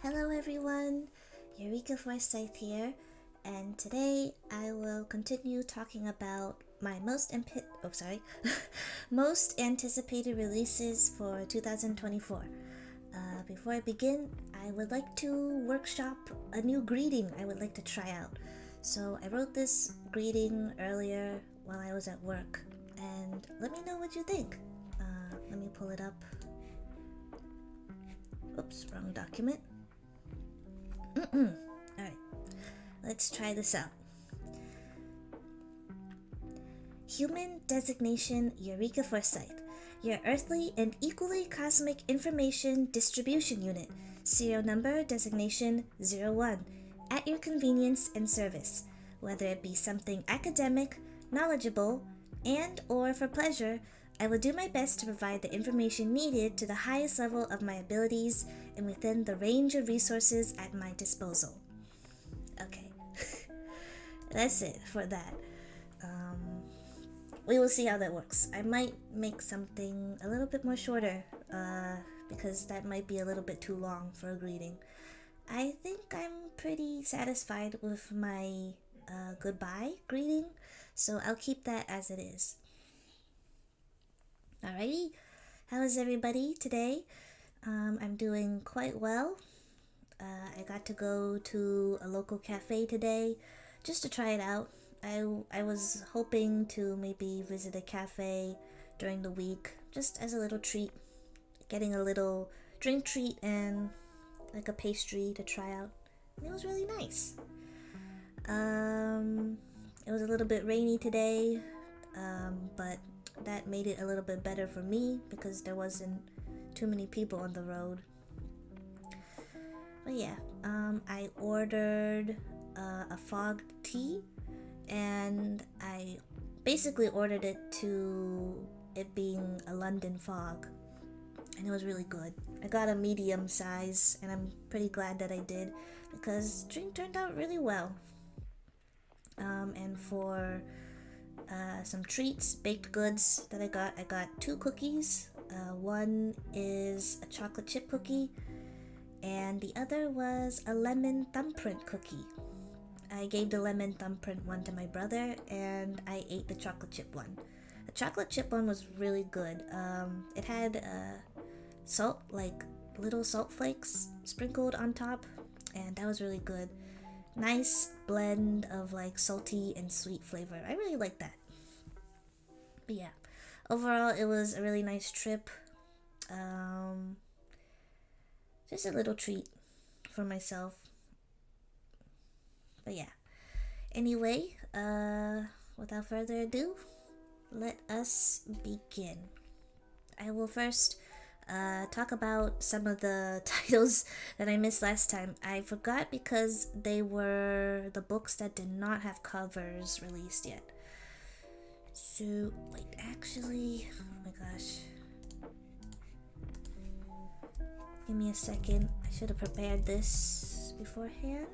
Hello everyone, Eureka Forsyth here, and today I will continue talking about my most anticipated releases for 2024. Before I begin, I would like to workshop a new greeting I would like to try out. So I wrote this greeting earlier while I was at work, and let me know what you think. Let me pull it up. Oops, wrong document. Alright, let's try this out. Human designation Eureka Forsyth, your earthly and equally cosmic information distribution unit, serial number designation 01, at your convenience and service, whether it be something academic, knowledgeable, and or for pleasure. I will do my best to provide the information needed to the highest level of my abilities and within the range of resources at my disposal. Okay, that's it for that. We will see how that works. I might make something a little bit more shorter because that might be a little bit too long for a greeting. I think I'm pretty satisfied with my goodbye greeting, so I'll keep that as it is. Alrighty, how is everybody today? I'm doing quite well. I got to go to a local cafe today just to try it out. I was hoping to maybe visit a cafe during the week just as a little treat, getting a little drink treat and like a pastry to try out. And it was really nice. It was a little bit rainy today, but that made it a little bit better for me because there wasn't too many people on the road. But yeah, I ordered a fog tea, and I basically ordered it to it being a London fog, and it was really good. I got a medium size, and I'm pretty glad that I did because the drink turned out really well. And for some treats, baked goods that I got 2 cookies. One is a chocolate chip cookie, and the other was a lemon thumbprint cookie. I gave the lemon thumbprint one to my brother, and I ate the chocolate chip one. The chocolate chip one was really good. It had salt, like little salt flakes sprinkled on top, and that was really good. Nice blend of like salty and sweet flavor. I really like that. But yeah, overall it was a really nice trip. Just a little treat for myself. But yeah, anyway, without further ado, let us begin. I will first talk about some of the titles that I missed last time. I forgot because they were the books that did not have covers released yet. So, wait, actually, oh my gosh. Give me a second. I should have prepared this beforehand.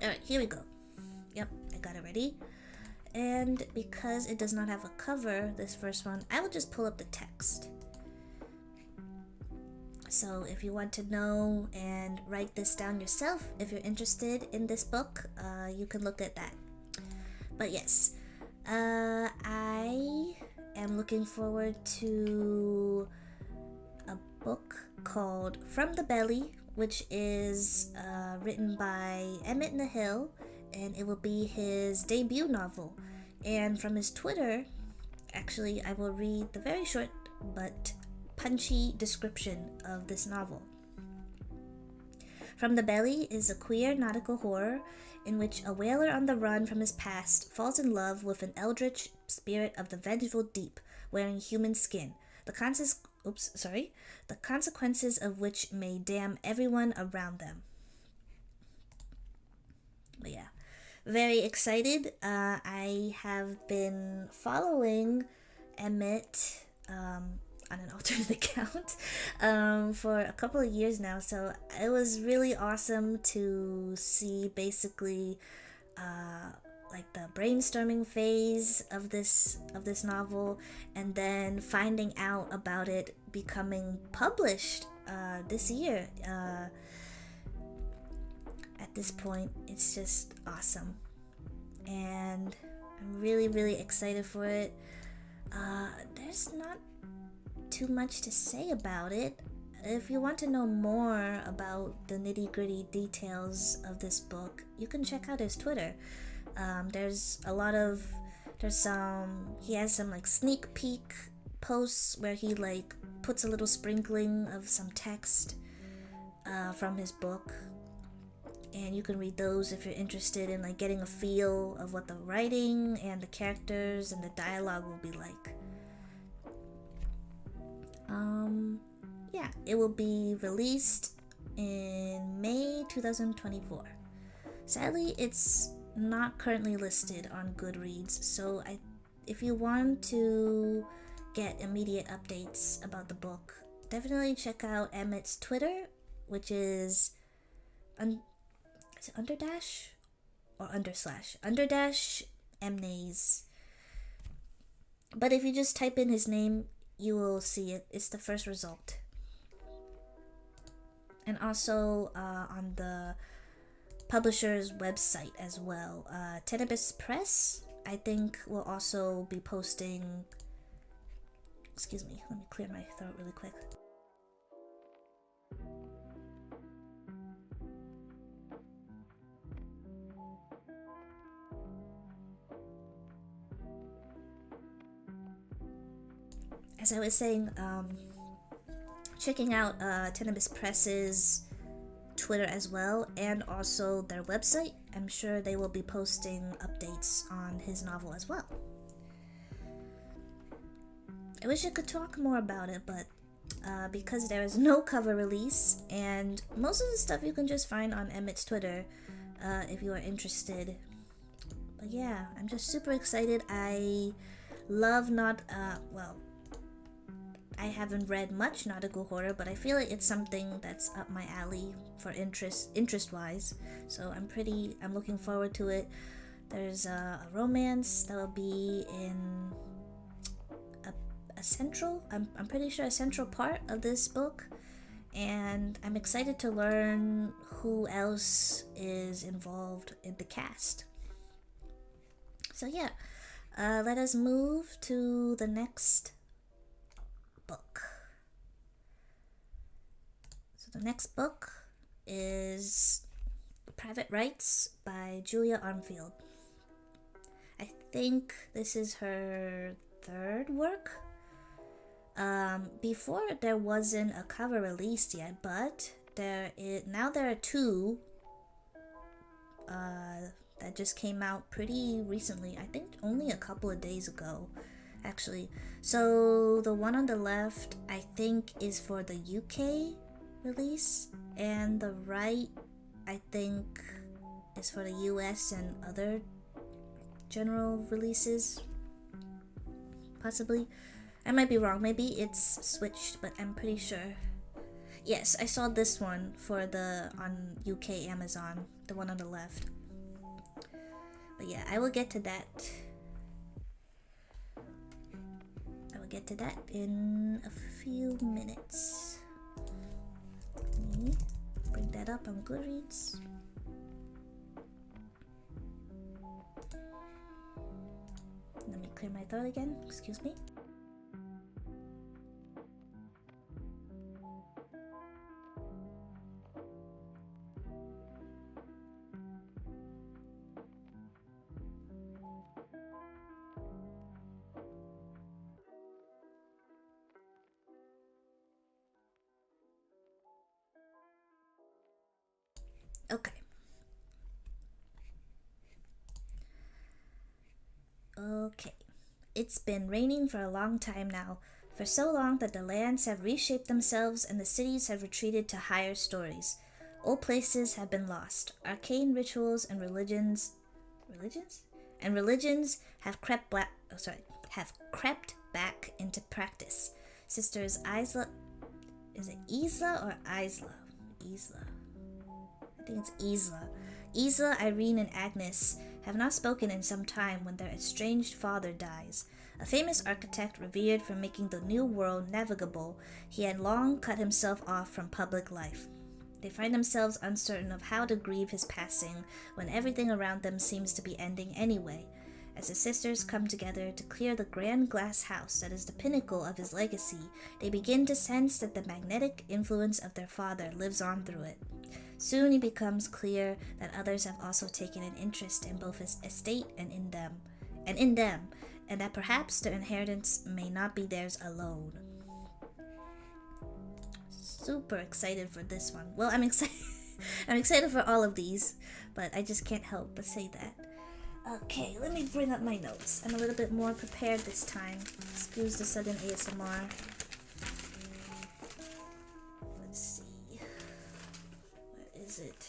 Alright, here we go. Yep, I got it ready. And because it does not have a cover, this first one, I will just pull up the text. So if you want to know and write this down yourself, if you're interested in this book, you can look at that. But yes, I am looking forward to a book called From the Belly, which is written by Neill, and it will be his debut novel. And from his Twitter, actually, I will read the very short but punchy description of this novel. From the Belly is a queer nautical horror in which a whaler on the run from his past falls in love with an eldritch spirit of the vengeful deep wearing human skin. The consequences of which may damn everyone around them. But yeah, very excited. I have been following Emmett on an alternate account for a couple of years now, so it was really awesome to see basically like the brainstorming phase of this novel, and then finding out about it becoming published this year. At this point, it's just awesome, and I'm really, really excited for it. There's not too much to say about it. If you want to know more about the nitty-gritty details of this book, you can check out his Twitter. He has some like sneak peek posts where he like puts a little sprinkling of some text from his book, and you can read those if you're interested in like getting a feel of what the writing and the characters and the dialogue will be like. Yeah, it will be released in May 2024. Sadly, it's not currently listed on Goodreads, so if you want to get immediate updates about the book, definitely check out Emmett's Twitter, which is is it underdash or underdash mnays. But if you just type in his name, you will see it. It's the first result. And also on the publisher's website as well. Tenebris Press, I think, will also be posting. Excuse me, let me clear my throat really quick. As I was saying, checking out Tenebris Press's Twitter as well, and also their website. I'm sure they will be posting updates on his novel as well. I wish I could talk more about it, but because there is no cover release, and most of the stuff you can just find on Emmett's Twitter if you are interested. But yeah, I'm just super excited. I love I haven't read much nautical horror, but I feel like it's something that's up my alley for interest-wise. So I'm looking forward to it. There's a romance that will be in a central, I'm pretty sure a central part of this book, and I'm excited to learn who else is involved in the cast. So yeah, let us move to the next book. So the next book is Private Rights by Julia Armfield. I think this is her third work. Before there wasn't a cover released yet, but now there are two that just came out pretty recently. I think only a couple of days ago, actually. So the one on the left, I think, is for the UK release, and the right, I think, is for the US and other general releases, possibly. I might be wrong, maybe it's switched, but I'm pretty sure. Yes, I saw this one on UK Amazon, the one on the left. But yeah, I will get to that. Get to that in a few minutes. Let me bring that up on Goodreads. Let me clear my throat again. Excuse me. Okay. It's been raining for a long time now, for so long that the lands have reshaped themselves and the cities have retreated to higher stories. Old places have been lost. Arcane rituals and religions have crept back into practice. Sisters Isla, is it Isla or Isla? Isla. I think it's Isla. Isla, Irene, and Agnes have not spoken in some time when their estranged father dies. A famous architect revered for making the New World navigable, he had long cut himself off from public life. They find themselves uncertain of how to grieve his passing when everything around them seems to be ending anyway. As the sisters come together to clear the grand glass house that is the pinnacle of his legacy, they begin to sense that the magnetic influence of their father lives on through it. Soon it becomes clear that others have also taken an interest in both his estate and in them, and that perhaps their inheritance may not be theirs alone. Super excited for this one. Well, I'm excited. I'm excited for all of these, but I just can't help but say that. Okay, let me bring up my notes. I'm a little bit more prepared this time. Excuse the sudden ASMR. Let's see. Where is it?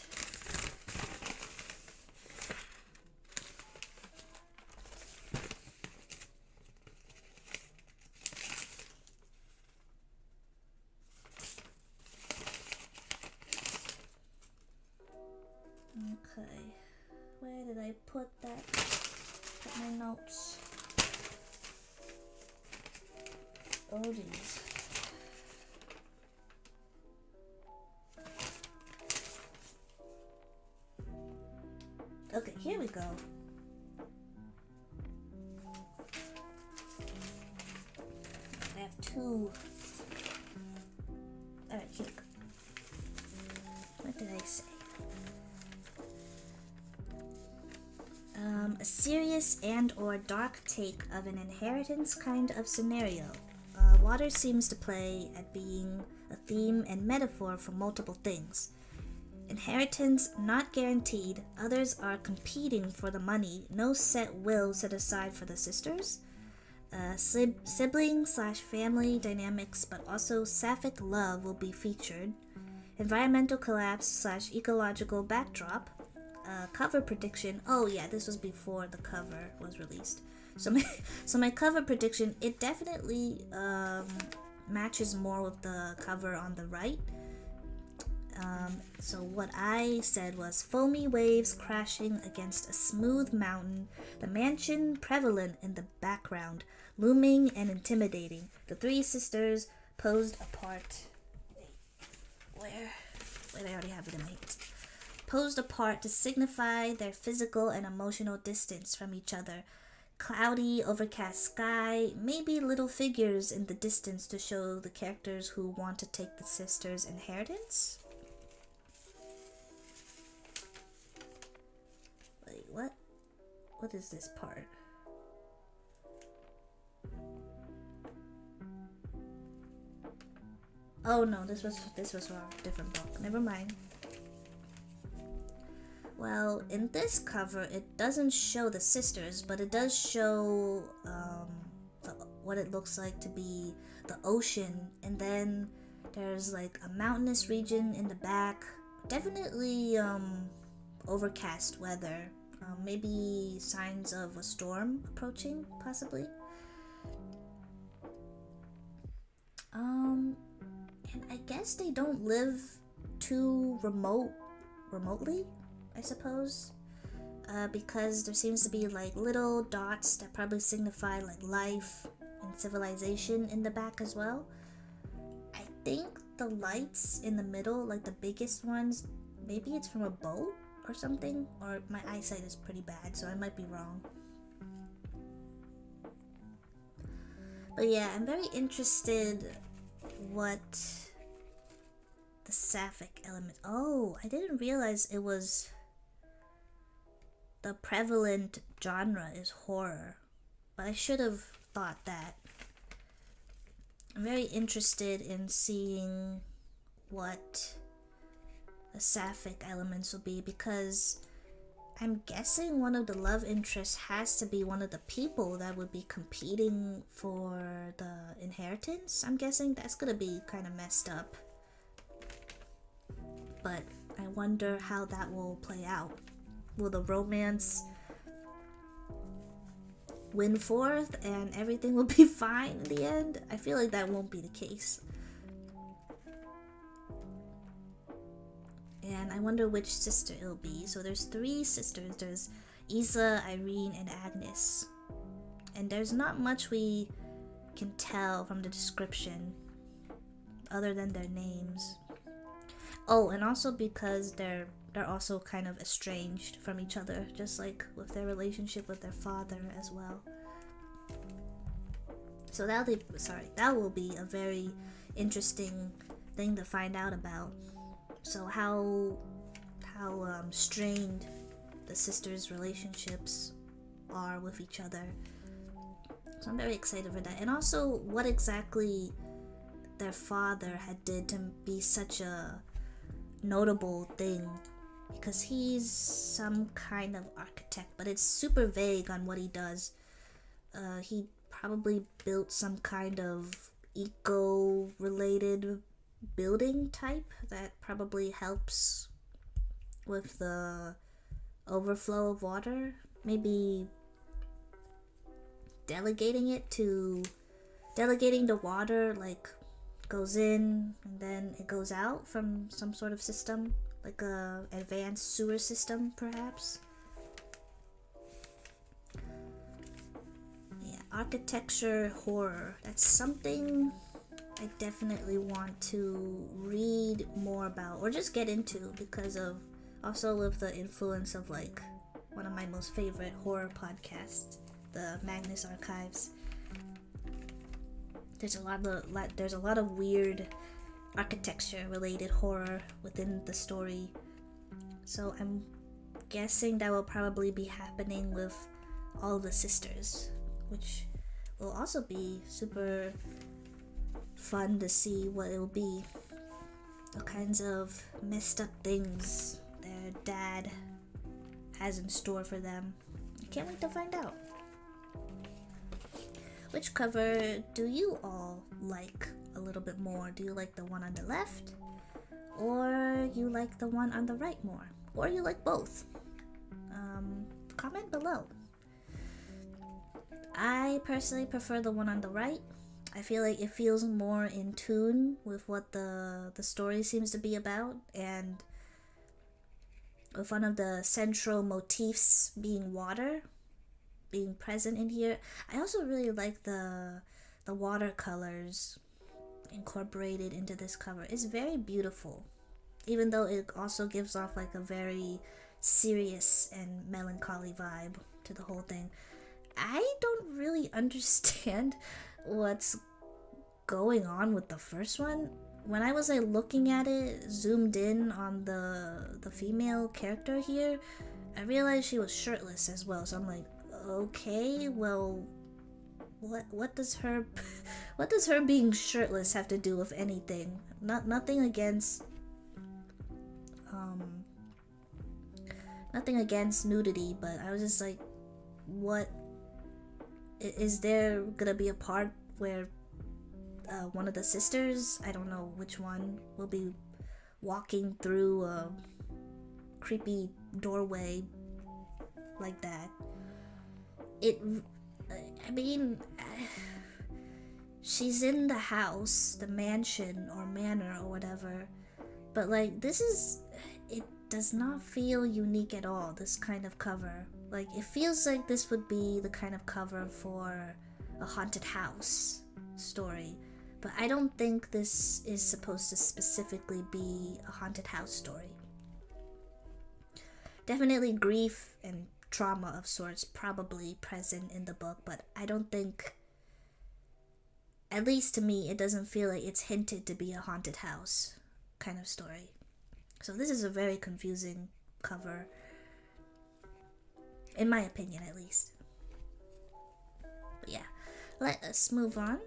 Okay. Where did I put that? Put my notes. Oh, geez. Okay, here we go. I have two. Alright, here we go. What did I say? A serious and or dark take of an inheritance kind of scenario. Water seems to play at being a theme and metaphor for multiple things. Inheritance not guaranteed, others are competing for the money, no set will set aside for the sisters. Sibling/family dynamics, but also sapphic love will be featured. Environmental collapse/ecological backdrop. Cover prediction. Oh yeah, this was before the cover was released. So my cover prediction, it definitely matches more with the cover on the right. So what I said was foamy waves crashing against a smooth mountain, the mansion prevalent in the background, looming and intimidating. The three sisters posed apart. Wait, I already have it in my hands. Posed apart to signify their physical and emotional distance from each other. Cloudy, overcast sky, maybe little figures in the distance to show the characters who want to take the sisters' inheritance. Wait, what? What is this part? Oh no, this was wrong. Different book. Never mind. Well, in this cover, it doesn't show the sisters, but it does show what it looks like to be the ocean, and then there's like a mountainous region in the back. Definitely overcast weather. Maybe signs of a storm approaching, possibly. And I guess they don't live too remotely, I suppose, because there seems to be like little dots that probably signify like life and civilization in the back as well. I think the lights in the middle, like the biggest ones, maybe it's from a boat or something, or my eyesight is pretty bad, so I might be wrong. But yeah, I'm very interested what the sapphic element. Oh, I didn't realize it was the prevalent genre is horror, but I should have thought that. I'm very interested in seeing what the sapphic elements will be, because I'm guessing one of the love interests has to be one of the people that would be competing for the inheritance. I'm guessing that's gonna be kind of messed up, but I wonder how that will play out. Will the romance win forth and everything will be fine in the end? I feel like that won't be the case. And I wonder which sister it'll be. So there's three sisters. There's Isa, Irene, and Agnes. And there's not much we can tell from the description other than their names. Oh, and also because they're also kind of estranged from each other, just like with their relationship with their father as well. So that will be a very interesting thing to find out about. So how strained the sisters' relationships are with each other. So I'm very excited for that. And also what exactly their father had did to be such a notable thing, because he's some kind of architect, but it's super vague on what he does. He probably built some kind of eco-related building type that probably helps with the overflow of water. Maybe delegating the water, like goes in and then it goes out from some sort of system, like a advanced sewer system perhaps. Yeah, architecture horror, that's something I definitely want to read more about or just get into, because of also with the influence of like one of my most favorite horror podcasts, the Magnus Archives. There's a lot of weird architecture related horror within the story. So I'm guessing that will probably be happening with all the sisters, which will also be super fun to see what it will be. What kinds of messed up things their dad has in store for them. I can't wait to find out. Which cover do you all like a little bit more? Do you like the one on the left? Or you like the one on the right more? Or you like both? Comment below. I personally prefer the one on the right. I feel like it feels more in tune with what the story seems to be about, and with one of the central motifs being water being present in here. I also really like the watercolors incorporated into this cover. It's very beautiful, even though it also gives off like a very serious and melancholy vibe to the whole thing. I don't really understand what's going on with the first one. When I was like looking at it, zoomed in on the female character here, I realized she was shirtless as well. So I'm like, okay, well, what does her being shirtless have to do with anything? Nothing against nudity, but I was just like, what is there gonna be a part where one of the sisters, I don't know which one, will be walking through a creepy doorway like that? She's in the house, the mansion or manor or whatever, but like it does not feel unique at all, this kind of cover. Like, it feels like this would be the kind of cover for a haunted house story, but I don't think this is supposed to specifically be a haunted house story. Definitely grief and trauma of sorts probably present in the book, but I don't think, at least to me, it doesn't feel like it's hinted to be a haunted house kind of story. So this is a very confusing cover, in my opinion at least. But yeah, let us move on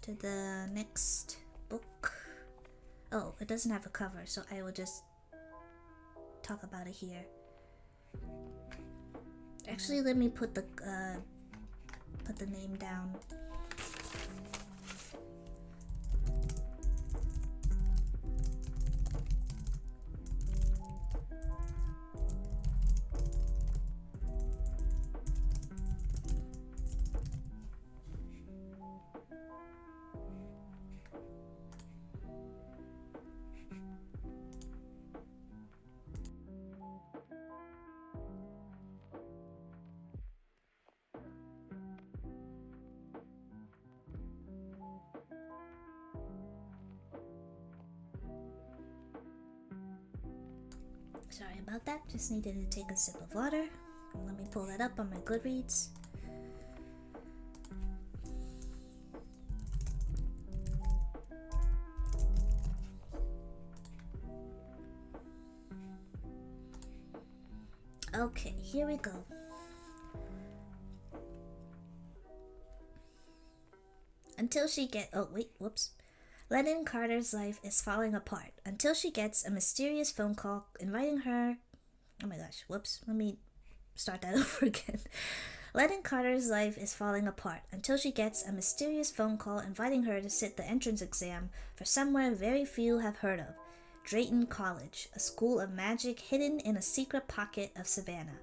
to the next book. Oh, it doesn't have a cover, so I will just talk about it here. Actually, let me put the name down. Sorry about that, just needed to take a sip of water. Let me pull that up on my Goodreads. Okay, here we go. Until she whoops. Lennon Carter's life is falling apart until she gets a mysterious phone call inviting her. Oh my gosh, whoops. Let me start that over again. Lennon Carter's life is falling apart until she gets a mysterious phone call inviting her to sit the entrance exam for somewhere very few have heard of. Drayton College, a school of magic hidden in a secret pocket of Savannah.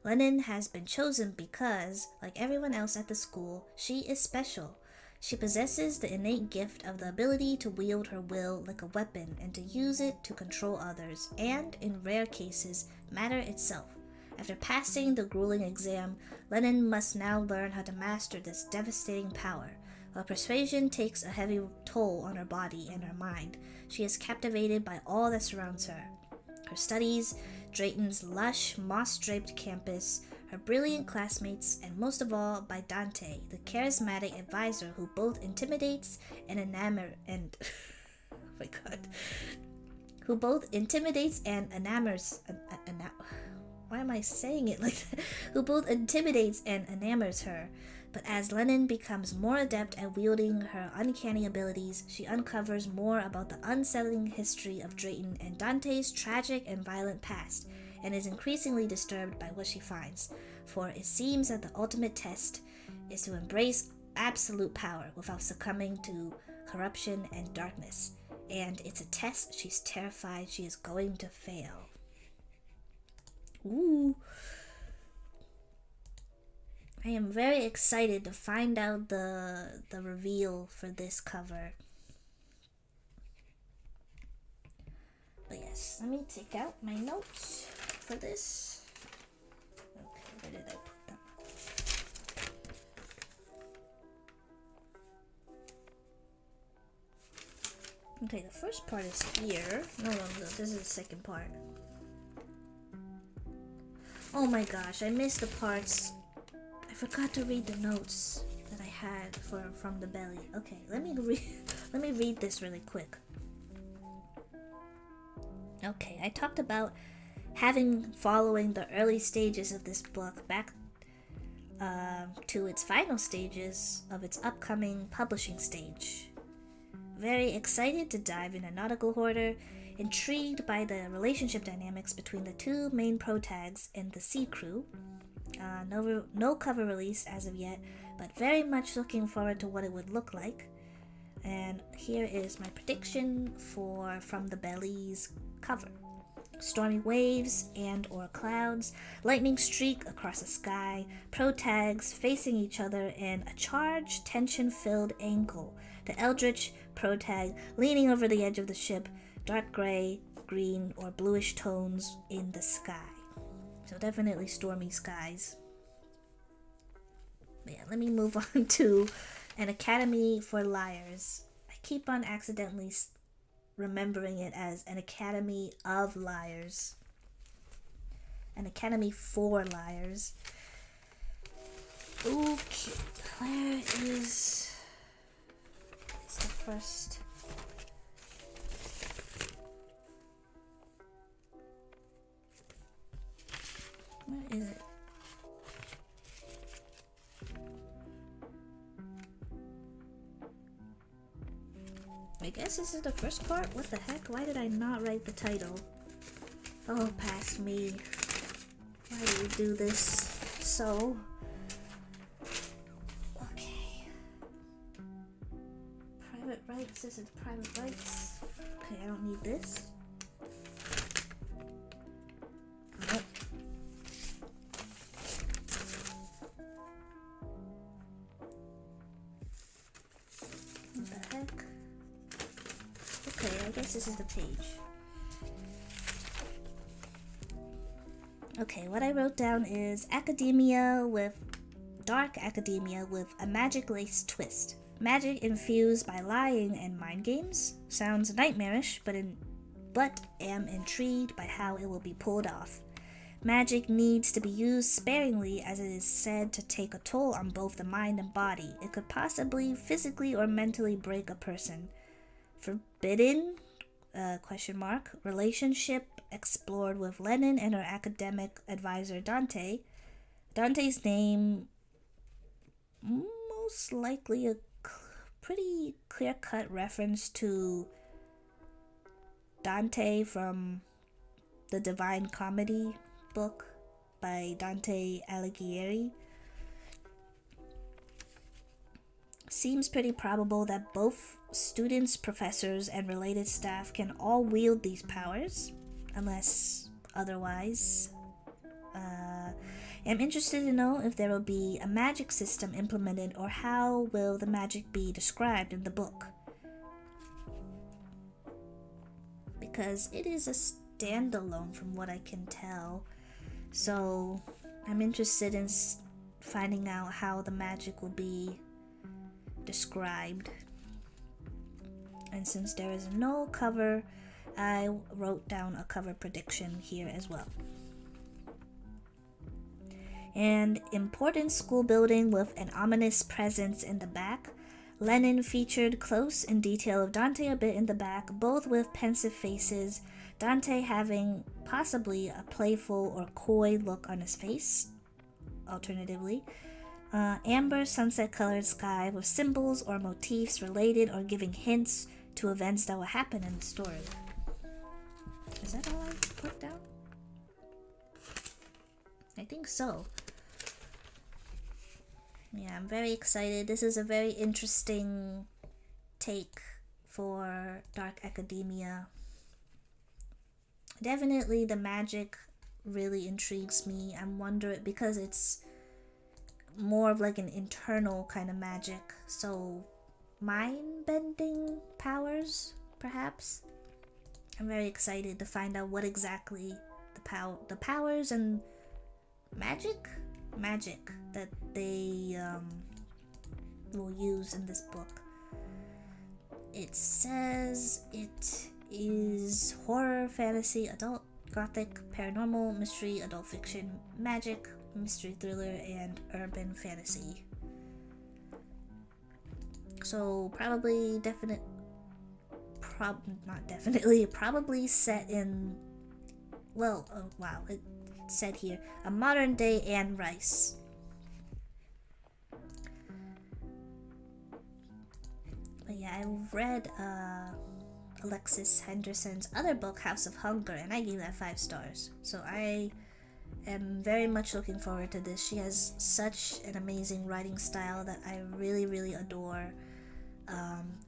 Lennon has been chosen because, like everyone else at the school, she is special. She possesses the innate gift of the ability to wield her will like a weapon and to use it to control others, and, in rare cases, matter itself. After passing the grueling exam, Lennon must now learn how to master this devastating power. While persuasion takes a heavy toll on her body and her mind, she is captivated by all that surrounds her. Her studies, Drayton's lush, moss-draped campus, her brilliant classmates, and most of all by Dante, the charismatic advisor who both intimidates and who both intimidates and enamors. Why am I saying it like that? Who both intimidates and enamors her. But as Lennon becomes more adept at wielding her uncanny abilities, she uncovers more about the unsettling history of Drayton and Dante's tragic and violent past, and is increasingly disturbed by what she finds, for it seems that the ultimate test is to embrace absolute power without succumbing to corruption and darkness. And it's a test she's terrified she is going to fail. Ooh. I am very excited to find out the reveal for this cover. But yes, let me take out my notes for this. Okay, where did I put them? Okay, the first part is here. No, this is the second part. Oh my gosh, I missed the parts. I forgot to read the notes that I had from the belly. Okay, let me read this really quick. Okay, I talked about following the early stages of this book back to its final stages of its upcoming publishing stage. Very excited to dive into Nautical Hoarder, intrigued by the relationship dynamics between the two main protags and the sea crew. No cover release as of yet, but very much looking forward to what it would look like. And here is my prediction for From the Belly's cover. Stormy waves and or clouds, lightning streak across the sky, protags facing each other in a charged, tension-filled angle. The eldritch protag leaning over the edge of the ship, dark gray, green, or bluish tones in the sky. So definitely stormy skies. But yeah, let me move on to An Academy for Liars. I keep on accidentally remembering it as An Academy of Liars. An Academy for Liars. Okay, where is the first? Where is it? I guess this is the first part? What the heck? Why did I not write the title? Oh, past me. Why do you do this? So... okay. Private rights. This is private rights. Okay, I don't need this. Nope. What the heck? Okay, I guess this is the page. Okay, what I wrote down is dark academia with a magic-laced twist. Magic infused by lying and mind games. Sounds nightmarish, but but am intrigued by how it will be pulled off. Magic needs to be used sparingly as it is said to take a toll on both the mind and body. It could possibly physically or mentally break a person. Forbidden? Relationship explored with Lenin and her academic advisor Dante. Dante's name, most likely a pretty clear-cut reference to Dante from the Divine Comedy book by Dante Alighieri. Seems pretty probable that both students, professors, and related staff can all wield these powers, unless otherwise. I'm interested to know if there will be a magic system implemented, or how will the magic be described in the book. Because it is a standalone from what I can tell. So I'm interested in finding out how the magic will be described. And since there is no cover, I wrote down a cover prediction here as well. And important school building with an ominous presence in the back. Lenin featured close in detail of Dante a bit in the back, both with pensive faces, Dante having possibly a playful or coy look on his face, alternatively. Amber sunset-colored sky with symbols or motifs related or giving hints to events that will happen in the story. Is that all I put down? I think so. Yeah, I'm very excited. This is a very interesting take for dark academia. Definitely the magic really intrigues me. I'm wondering, because it's more of like an internal kind of magic, so mind-bending powers, perhaps. I'm very excited to find out what exactly the powers and magic that they will use in this book. It says it is horror, fantasy, adult, gothic, paranormal, mystery, adult fiction, magic, mystery thriller, and urban fantasy. So probably probably set in, well, oh wow, it said here, a modern day Anne Rice. But yeah, I read Alexis Henderson's other book, House of Hunger, and I gave that 5 stars. So I am very much looking forward to this. She has such an amazing writing style that I really, really adore.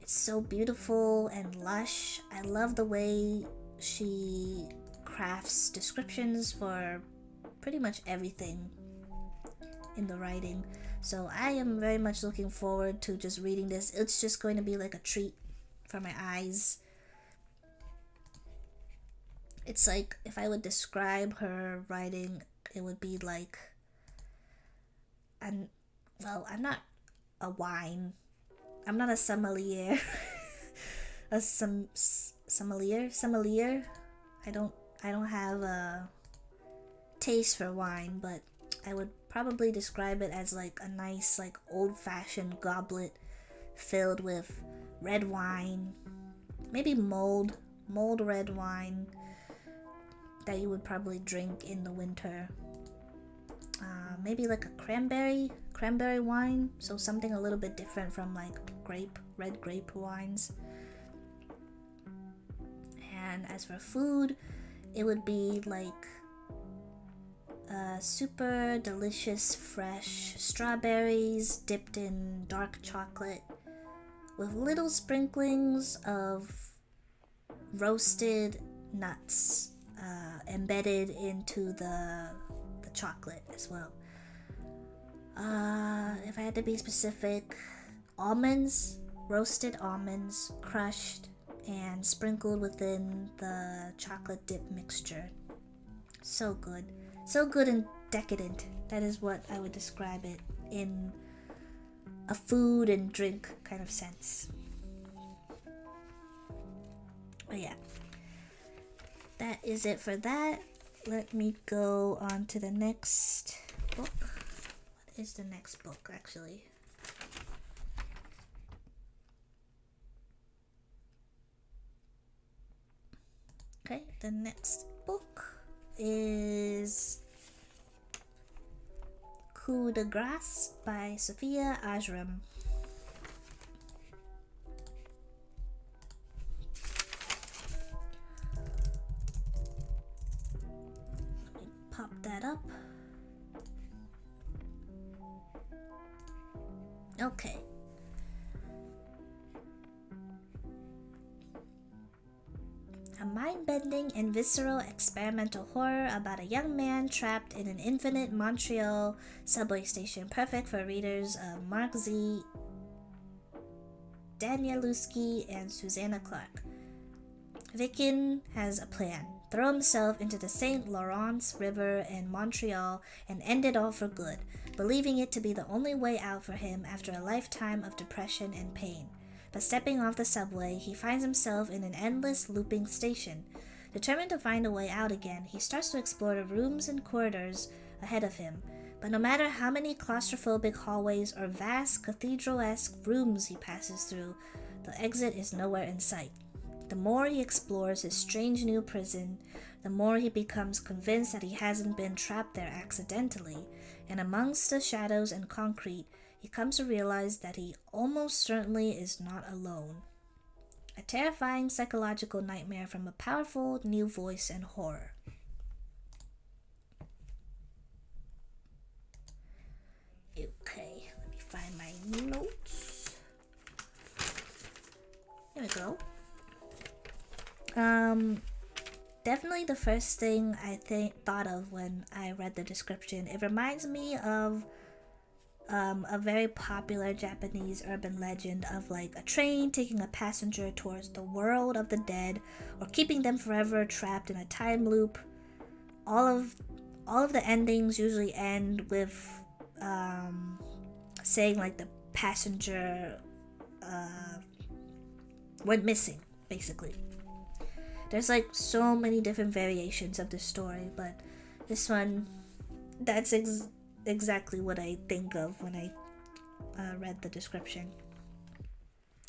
It's so beautiful and lush. I love the way she crafts descriptions for pretty much everything in the writing. So I am very much looking forward to just reading this. It's just going to be like a treat for my eyes. It's like, if I would describe her writing, it would be like, I'm not a wine. I'm not a sommelier. Sommelier? I don't have a taste for wine, but I would probably describe it as like a nice, like, old-fashioned goblet filled with red wine, maybe mulled red wine that you would probably drink in the winter. Maybe like a cranberry wine, so something a little bit different from like red grape wines. And as for food, it would be like super delicious fresh strawberries dipped in dark chocolate with little sprinklings of roasted nuts embedded into the chocolate as well. If I had to be specific, roasted almonds, crushed and sprinkled within the chocolate dip mixture. So good and decadent. That is what I would describe it in a food and drink kind of sense. But yeah, that is it for that. Let me go on to the next book. What is the next book, actually? Okay, the next book is Coup de Grace by Sophia Ajram. Let me pop that up. Okay. A mind-bending and visceral experimental horror about a young man trapped in an infinite Montreal subway station, perfect for readers of Mark Z. Danielewski and Susanna Clark. Vikin has a plan. Throw himself into the St. Lawrence River in Montreal and end it all for good, believing it to be the only way out for him after a lifetime of depression and pain. But stepping off the subway, he finds himself in an endless looping station. Determined to find a way out again, he starts to explore the rooms and corridors ahead of him. But no matter how many claustrophobic hallways or vast cathedral-esque rooms he passes through, the exit is nowhere in sight. The more he explores his strange new prison, the more he becomes convinced that he hasn't been trapped there accidentally, and amongst the shadows and concrete, he comes to realize that he almost certainly is not alone. A terrifying psychological nightmare from a powerful new voice and horror. Okay, let me find my notes. Here we go. Definitely the first thing I thought of when I read the description. It reminds me of a very popular Japanese urban legend of like a train taking a passenger towards the world of the dead, or keeping them forever trapped in a time loop. All of the endings usually end with saying like the passenger went missing, basically. There's like so many different variations of this story, but this one, that's exactly what I think of when I read the description.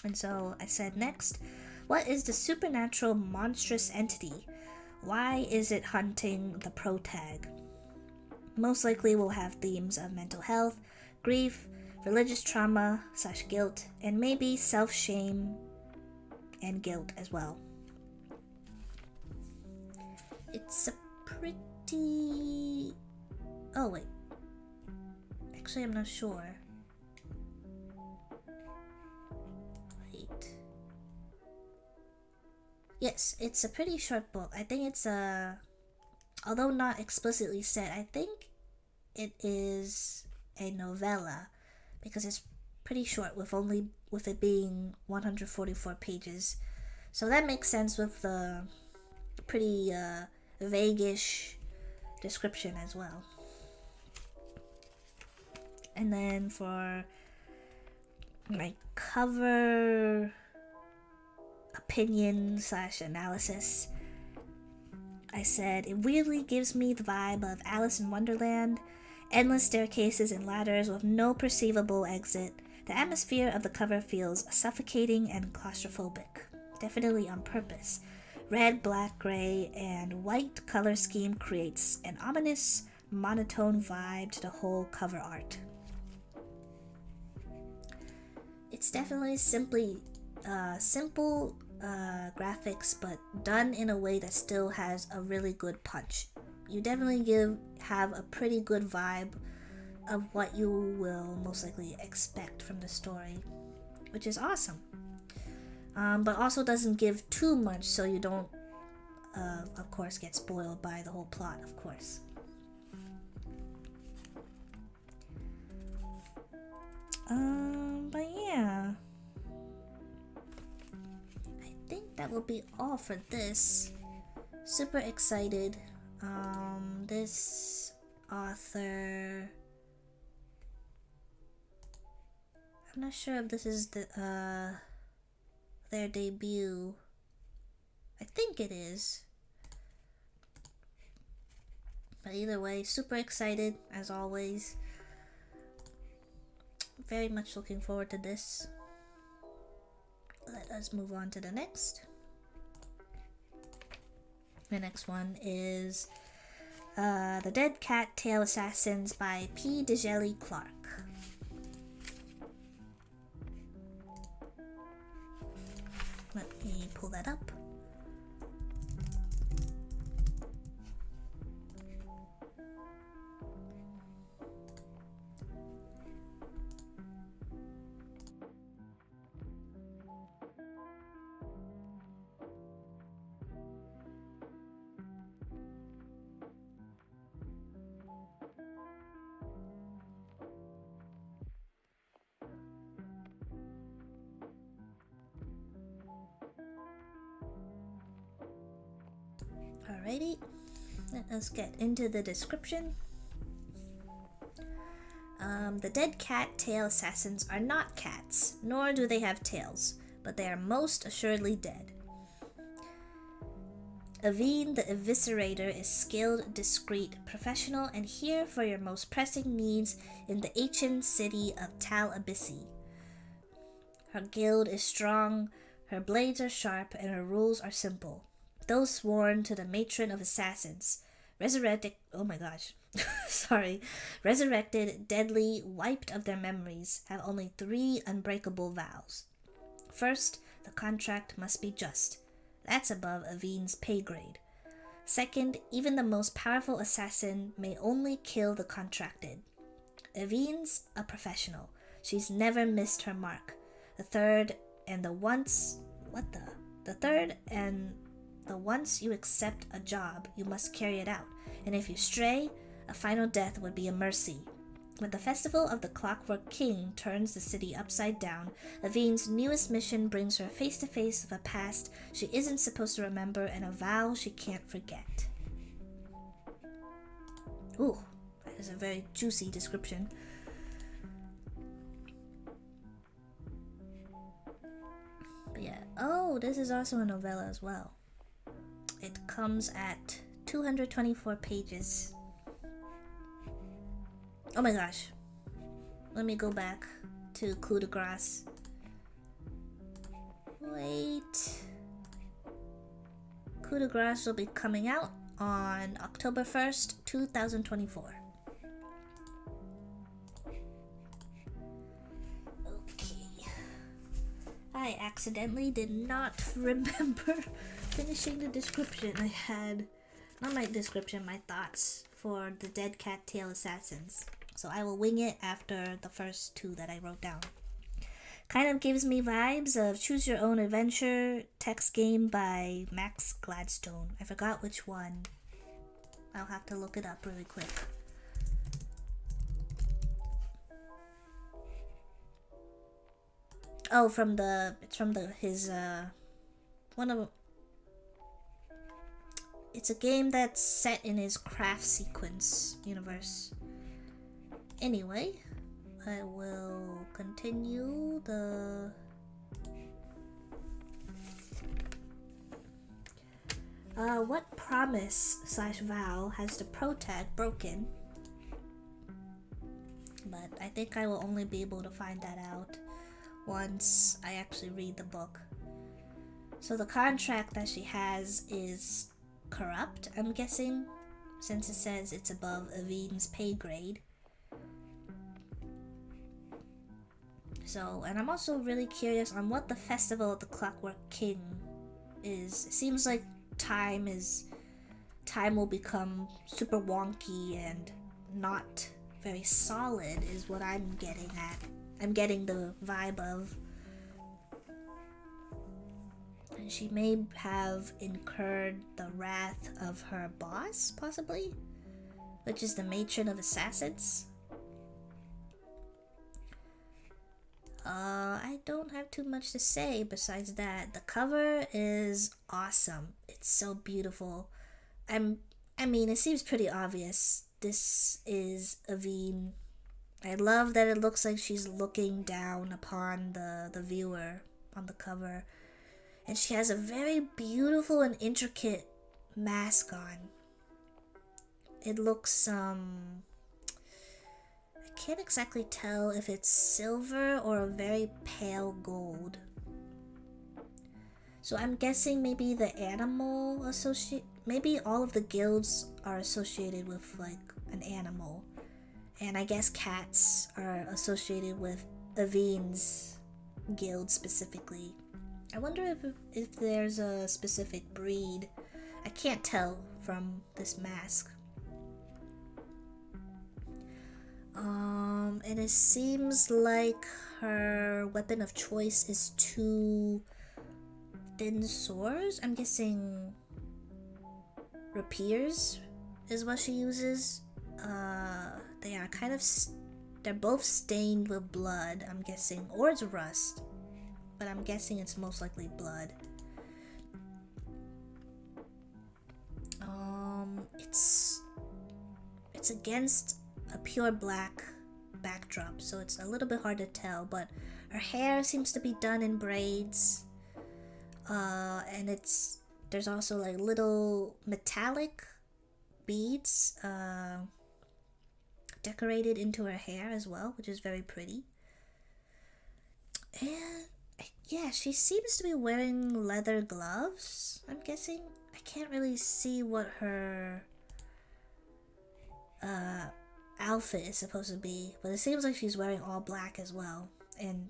And so I said, next, what is the supernatural monstrous entity? Why is it hunting the protag? Most likely will have themes of mental health, grief, religious trauma / guilt, and maybe self-shame and guilt as well. It's a pretty... Oh, wait. Actually, I'm not sure. Wait. Yes, it's a pretty short book. I think it's a... Although not explicitly said, I think it is a novella, because it's pretty short with it being 144 pages. So that makes sense with the pretty vague-ish description as well. And then for my cover opinion / analysis, I said, it weirdly gives me the vibe of Alice in Wonderland, endless staircases and ladders with no perceivable exit. The atmosphere of the cover feels suffocating and claustrophobic, definitely on purpose. Red, black, gray, and white color scheme creates an ominous, monotone vibe to the whole cover art. It's definitely simple graphics, but done in a way that still has a really good punch. You definitely have a pretty good vibe of what you will most likely expect from the story, which is awesome. But also doesn't give too much, so you don't, of course, get spoiled by the whole plot, of course. But yeah, I think that will be all for this. Super excited. This author, I'm not sure if this is their debut. I think it is. But either way, super excited as always. Very much looking forward to this. Let us move on to the next. The next one is The Dead Cat Tail Assassins by P. DeJelly Clark. Let me pull that up. Alrighty, let us get into the description. The Dead Cat Tail Assassins are not cats, nor do they have tails, but they are most assuredly dead. Aveen the Eviscerator is skilled, discreet, professional, and here for your most pressing needs in the ancient city of Tal Abyssi. Her guild is strong, her blades are sharp, and her rules are simple. Those sworn to the matron of assassins, resurrected, resurrected, deadly, wiped of their memories, have only 3 unbreakable vows. First, the contract must be just. That's above Aveen's pay grade. Second, even the most powerful assassin may only kill the contracted. Aveen's a professional. She's never missed her mark. The third, once you accept a job, you must carry it out, and if you stray, a final death would be a mercy. When the festival of the Clockwork King turns the city upside down, Aveen's newest mission brings her face to face with a past she isn't supposed to remember and a vow she can't forget. Ooh, that is a very juicy description. But yeah, oh, this is also a novella as well. It comes at 224 pages. Oh my gosh. Let me go back to Coup de Grace. Wait. Coup de Grace will be coming out on October 1st, 2024. Okay. I accidentally did not remember finishing the description. I had, not my description, my thoughts for the Dead Cat Tail Assassins. So I will wing it after the first 2 that I wrote down. Kind of gives me vibes of Choose Your Own Adventure text game by Max Gladstone. I forgot which one. I'll have to look it up really quick. Oh, it's a game that's set in his craft sequence universe. Anyway, I will continue the... what promise/vow has the protag broken? But I think I will only be able to find that out once I actually read the book. So the contract that she has is corrupt, I'm guessing, since it says it's above Aveen's pay grade. So, and I'm also really curious on what the Festival of the Clockwork King is. It seems like time will become super wonky and not very solid is what I'm getting at. I'm getting the vibe of. And she may have incurred the wrath of her boss, possibly, which is the matron of assassins. I don't have too much to say besides that. The cover is awesome. It's so beautiful. I mean, it seems pretty obvious. This is Aveen. I love that it looks like she's looking down upon the viewer on the cover. And she has a very beautiful and intricate mask on. it looks I can't exactly tell if it's silver or a very pale gold. So I'm guessing maybe the animal maybe all of the guilds are associated with like an animal. And I guess cats are associated with Avine's guild specifically. I wonder if there's a specific breed. I can't tell from this mask. And it seems like her weapon of choice is 2 thin swords. I'm guessing rapiers is what she uses. They are kind of they're both stained with blood, I'm guessing, or it's rust, but I'm guessing it's most likely blood. It's against a pure black backdrop, so it's a little bit hard to tell, but her hair seems to be done in braids, and there's also like little metallic beads decorated into her hair as well, which is very pretty. And yeah, she seems to be wearing leather gloves, I'm guessing. I can't really see what her outfit is supposed to be, but it seems like she's wearing all black as well. And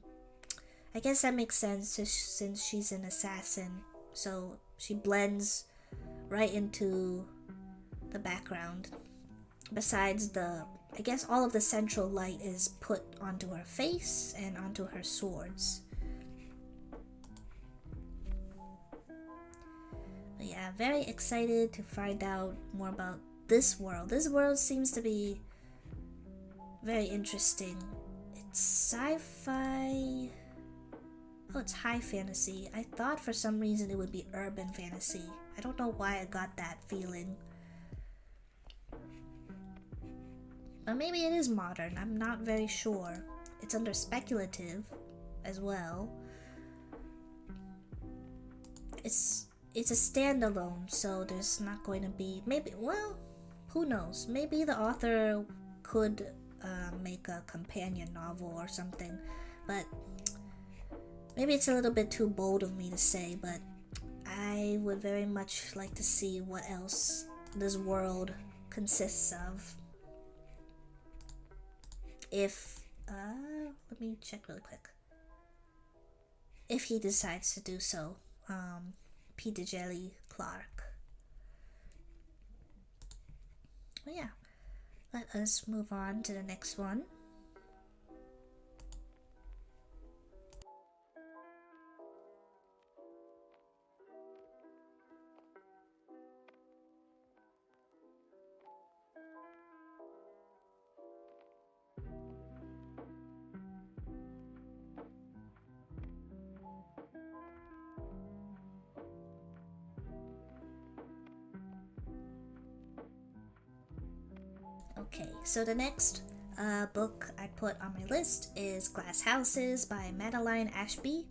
I guess that makes sense since she's an assassin, so she blends right into the background. Besides I guess all of the central light is put onto her face and onto her swords. But yeah, very excited to find out more about this world. This world seems to be very interesting. It's sci-fi. Oh, it's high fantasy. I thought for some reason it would be urban fantasy. I don't know why I got that feeling. But maybe it is modern. I'm not very sure. It's under speculative as well. It's a standalone, so there's not going to be who knows? Maybe the author could make a companion novel or something, but maybe it's a little bit too bold of me to say, but I would very much like to see what else this world consists of. If let me check really quick. If he decides to do so, Peter Jelly Clark. Well, yeah, let us move on to the next one. Okay, so the next book I put on my list is Glass Houses by Madeline Ashby.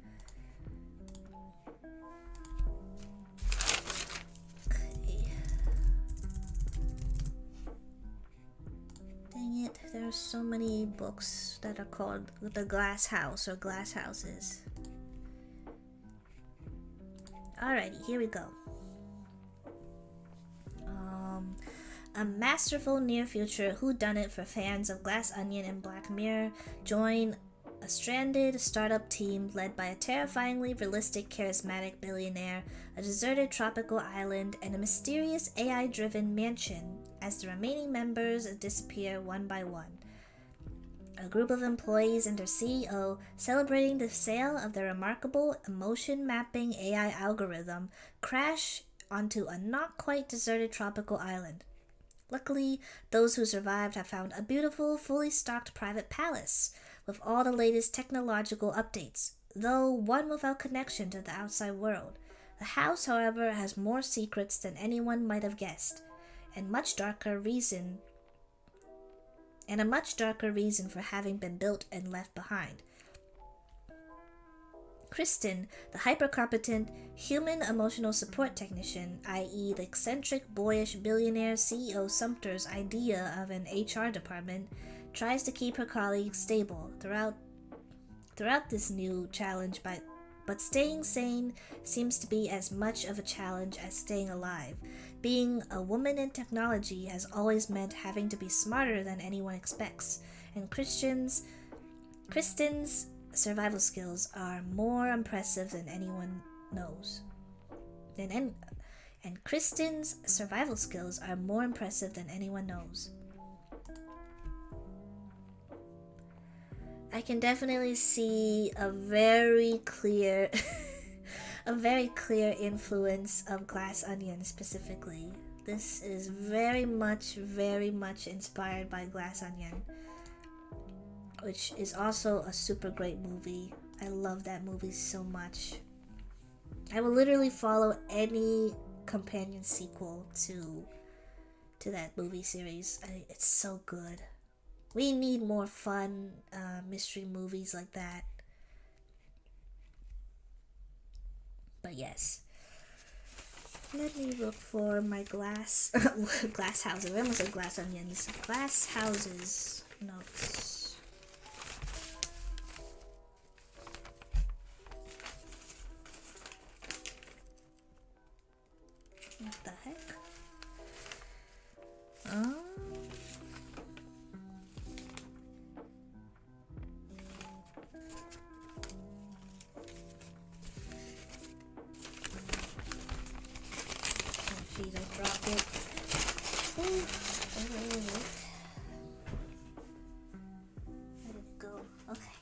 Okay. Dang it, there's so many books that are called The Glass House or Glass Houses. Alrighty, here we go. A masterful near-future whodunit for fans of Glass Onion and Black Mirror. Join a stranded startup team led by a terrifyingly realistic, charismatic billionaire, a deserted tropical island, and a mysterious AI-driven mansion as the remaining members disappear one by one. A group of employees and their CEO, celebrating the sale of their remarkable emotion-mapping AI algorithm, crash onto a not-quite-deserted tropical island. Luckily, those who survived have found a beautiful, fully stocked private palace with all the latest technological updates, though one without connection to the outside world. The house, however, has more secrets than anyone might have guessed, and a much darker reason for having been built and left behind. Kristen, the hyper-competent human emotional support technician, i.e. the eccentric, boyish billionaire CEO Sumter's idea of an HR department, tries to keep her colleagues stable throughout this new challenge, but staying sane seems to be as much of a challenge as staying alive. Being a woman in technology has always meant having to be smarter than anyone expects, and Kristen's survival skills are more impressive than anyone knows. And Kristen's survival skills are more impressive than anyone knows. I can definitely see a very clear influence of Glass Onion specifically. This is very much inspired by Glass Onion, which is also a super great movie. I love that movie so much. I will literally follow any companion sequel to that movie series. It's so good. We need more fun mystery movies like that. But yes. Let me look for my glass houses. I almost said glass onions. Glass houses notes. What the heck? Jeez, I dropped it. Let it go. Okay.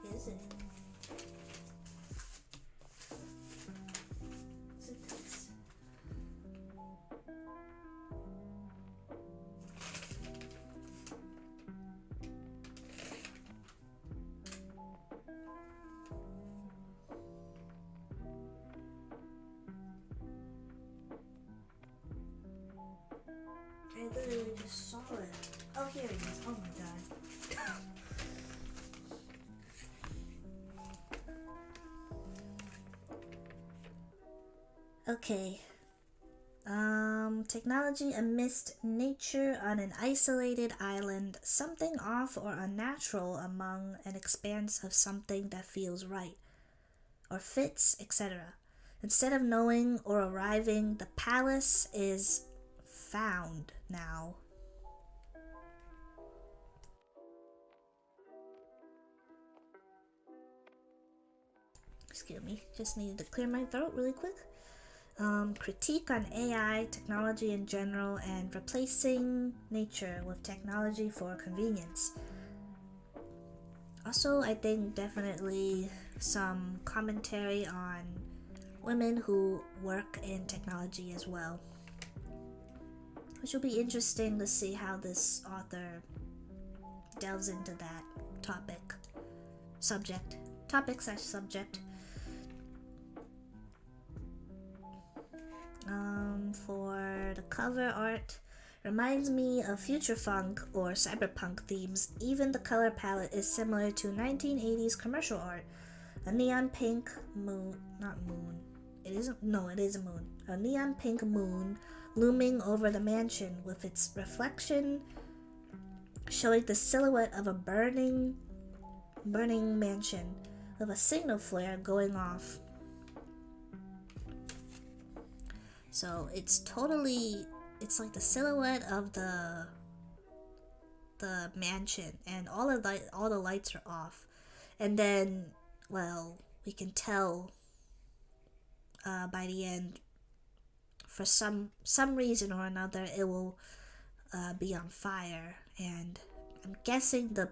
Where is it? What's it text? I literally just saw it. Oh, here it is. Oh my god. Okay. Technology amidst nature on an isolated island. Something off or unnatural among an expanse of something that feels right or fits, etc. Instead of knowing or arriving, the palace is found now. Excuse me, just needed to clear my throat really quick. Critique on AI, technology in general, and replacing nature with technology for convenience. Also, I think definitely some commentary on women who work in technology as well, which will be interesting to see how this author delves into that topic. Subject. For the cover art, reminds me of future funk or cyberpunk themes. Even the color palette is similar to 1980s commercial art. A neon pink moon, it is a moon. A neon pink moon looming over the mansion with its reflection showing the silhouette of a burning mansion with a signal flare going off. So it's like the silhouette of the mansion, and all the lights are off, and then, well, we can tell by the end, for some reason or another, it will be on fire. And I'm guessing the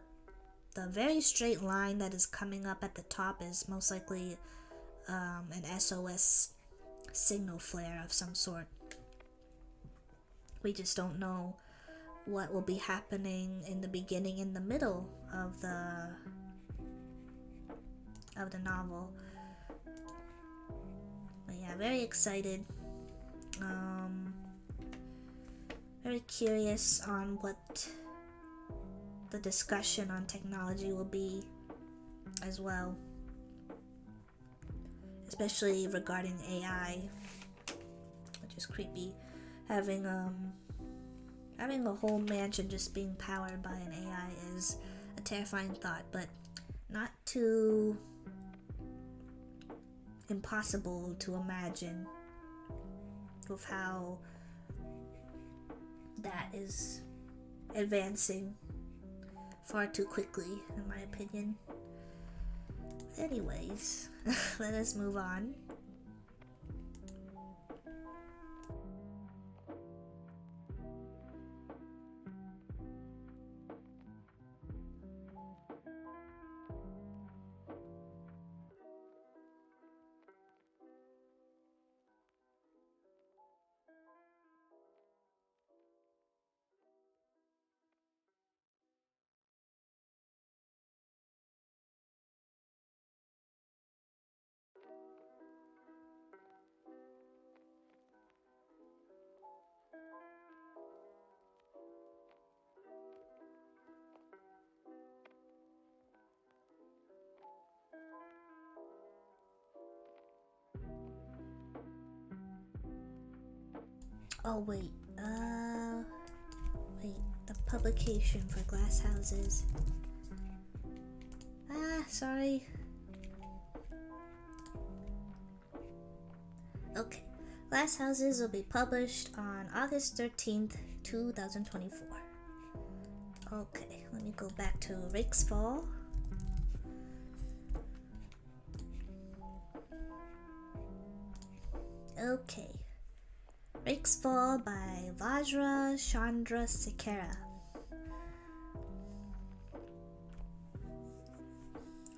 very straight line that is coming up at the top is most likely an SOS signal flare of some sort. We just don't know what will be happening in the beginning and the middle of the novel. But yeah, very excited. very curious on what the discussion on technology will be as well, especially regarding AI, which is creepy. Having a whole mansion just being powered by an AI is a terrifying thought, but not too impossible to imagine with how that is advancing far too quickly, in my opinion. Anyways, let us move on. Oh wait, the publication for glass houses. Sorry. Okay, glass houses will be published on August 13th, 2024. Okay, let me go back to Rake's Fall. Okay. Rake's Fall by Vajra Chandrasekhara.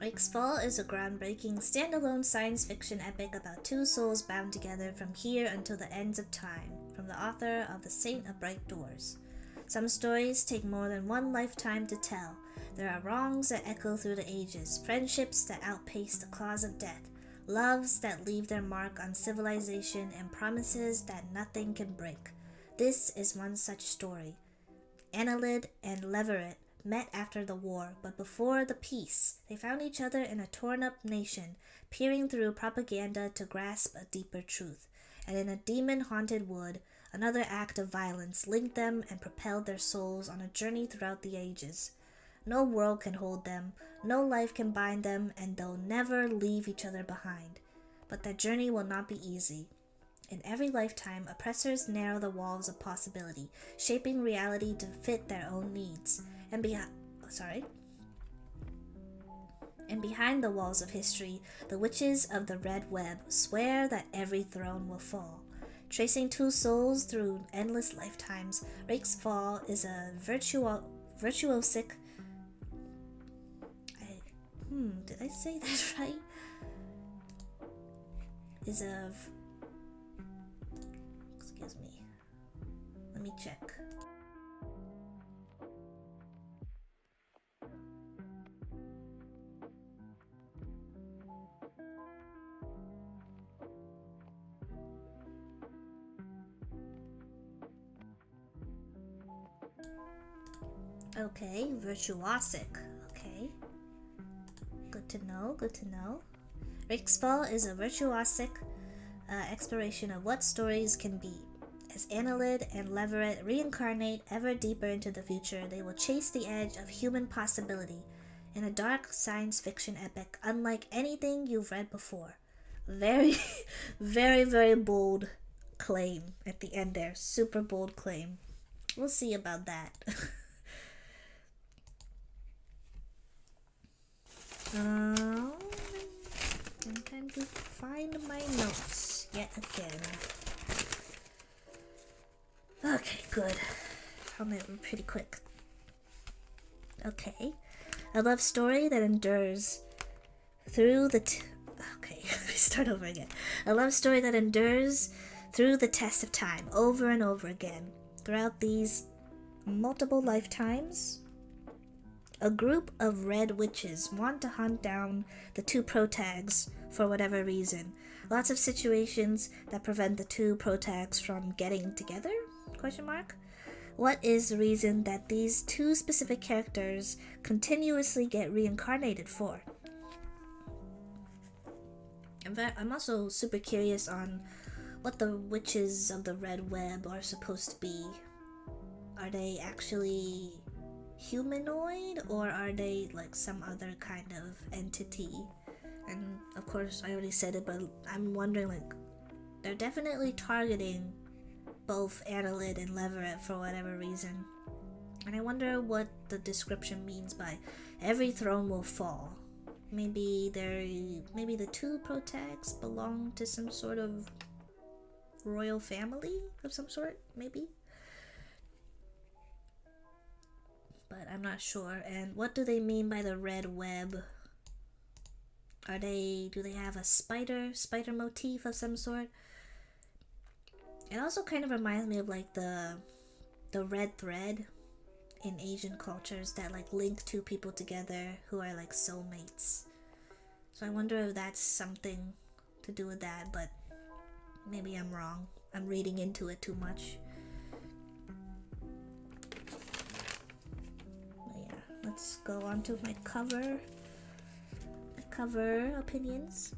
Rake's Fall is a groundbreaking standalone science fiction epic about two souls bound together from here until the ends of time, from the author of The Saint of Bright Doors. Some stories take more than one lifetime to tell. There are wrongs that echo through the ages, friendships that outpace the claws of death, loves that leave their mark on civilization, and promises that nothing can break. This is one such story. Annelid and Leveret met after the war, but before the peace, they found each other in a torn-up nation, peering through propaganda to grasp a deeper truth. And in a demon-haunted wood, another act of violence linked them and propelled their souls on a journey throughout the ages. No world can hold them, no life can bind them, and they'll never leave each other behind. But that journey will not be easy. In every lifetime, oppressors narrow the walls of possibility, shaping reality to fit their own needs. And behind the walls of history, the witches of the Red Web swear that every throne will fall. Tracing two souls through endless lifetimes, Rake's Fall is a virtuosic... did I say that right? Excuse me. Let me check. Okay, virtuosic. Okay. Good to know, good to know. Rake's Fall is a virtuosic exploration of what stories can be. As Annelid and Leveret reincarnate ever deeper into the future, they will chase the edge of human possibility in a dark science fiction epic unlike anything you've read before. Very, very, very bold claim at the end there. Super bold claim. We'll see about that. I'm trying to find my notes yet again. Okay, good. I'll make them pretty quick. Okay. A love story that endures through the... Okay, start over again. A love story that endures through the test of time, over and over again. Throughout these multiple lifetimes, a group of red witches want to hunt down the two protags for whatever reason. Lots of situations that prevent the two protags from getting together? Question mark. What is the reason that these two specific characters continuously get reincarnated for? I'm also super curious on what the witches of the red web are supposed to be. Are they actually humanoid, or are they like some other kind of entity? And of course I already said it, but I'm wondering, like, they're definitely targeting both Annalyn and Leveret for whatever reason. And I wonder what the description means by every throne will fall. Maybe the two protagonists belong to some sort of royal family of some sort, maybe? But I'm not sure. And what do they mean by the red web? Do they have a spider motif of some sort? It also kind of reminds me of like the red thread in Asian cultures that like link two people together who are like soulmates. So I wonder if that's something to do with that, but maybe I'm wrong. I'm reading into it too much. But yeah, let's go on to my cover opinions.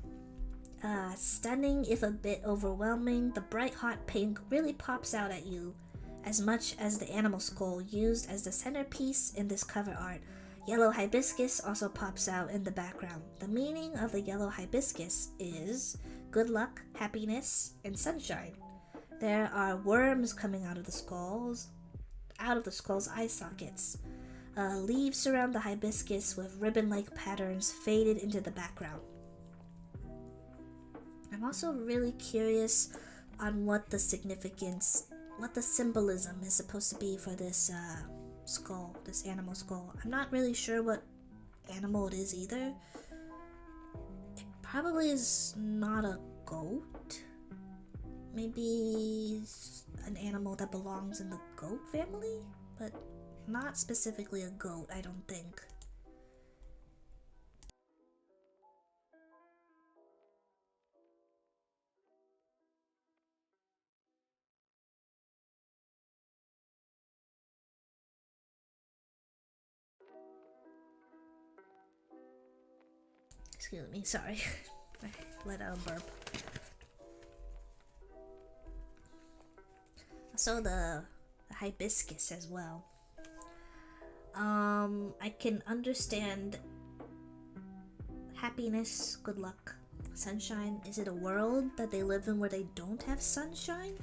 Stunning if a bit overwhelming, the bright hot pink really pops out at you as much as the animal skull used as the centerpiece in this cover art. Yellow hibiscus also pops out in the background. The meaning of the yellow hibiscus is good luck, happiness, and sunshine. There are worms coming out of the skull's eye sockets. Leaves surround the hibiscus with ribbon-like patterns faded into the background. I'm also really curious on what the symbolism is supposed to be for this skull, this animal skull. I'm not really sure what animal it is either. It probably is not a goat. Maybe an animal that belongs in the goat family, but not specifically a goat, I don't think. Excuse me, sorry. I let out a burp. So the hibiscus as well. I can understand happiness, good luck, sunshine. Is it a world that they live in where they don't have sunshine?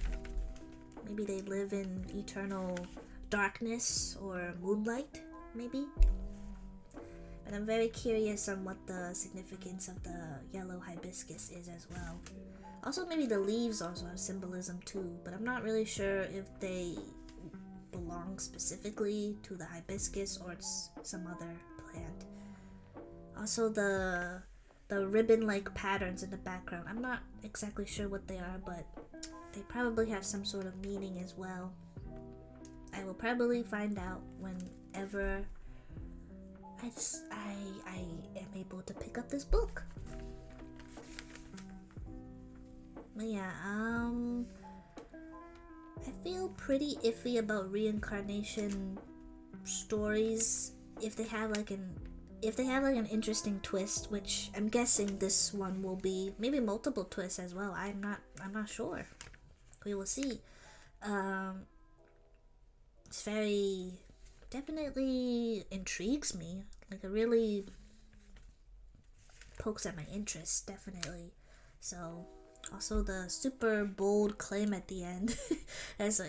Maybe they live in eternal darkness or moonlight, maybe? But I'm very curious on what the significance of the yellow hibiscus is as well. Also, maybe the leaves also have symbolism too, but I'm not really sure if they belong specifically to the hibiscus or it's some other plant. Also, the ribbon-like patterns in the background, I'm not exactly sure what they are, but they probably have some sort of meaning as well. I will probably find out whenever I am able to pick up this book. But yeah, I feel pretty iffy about reincarnation stories if they have like an interesting twist, which I'm guessing this one will be. Maybe multiple twists as well. I'm not sure. We will see. It's definitely intrigues me. Like, it really pokes at my interest, definitely. So, also the super bold claim at the end it's a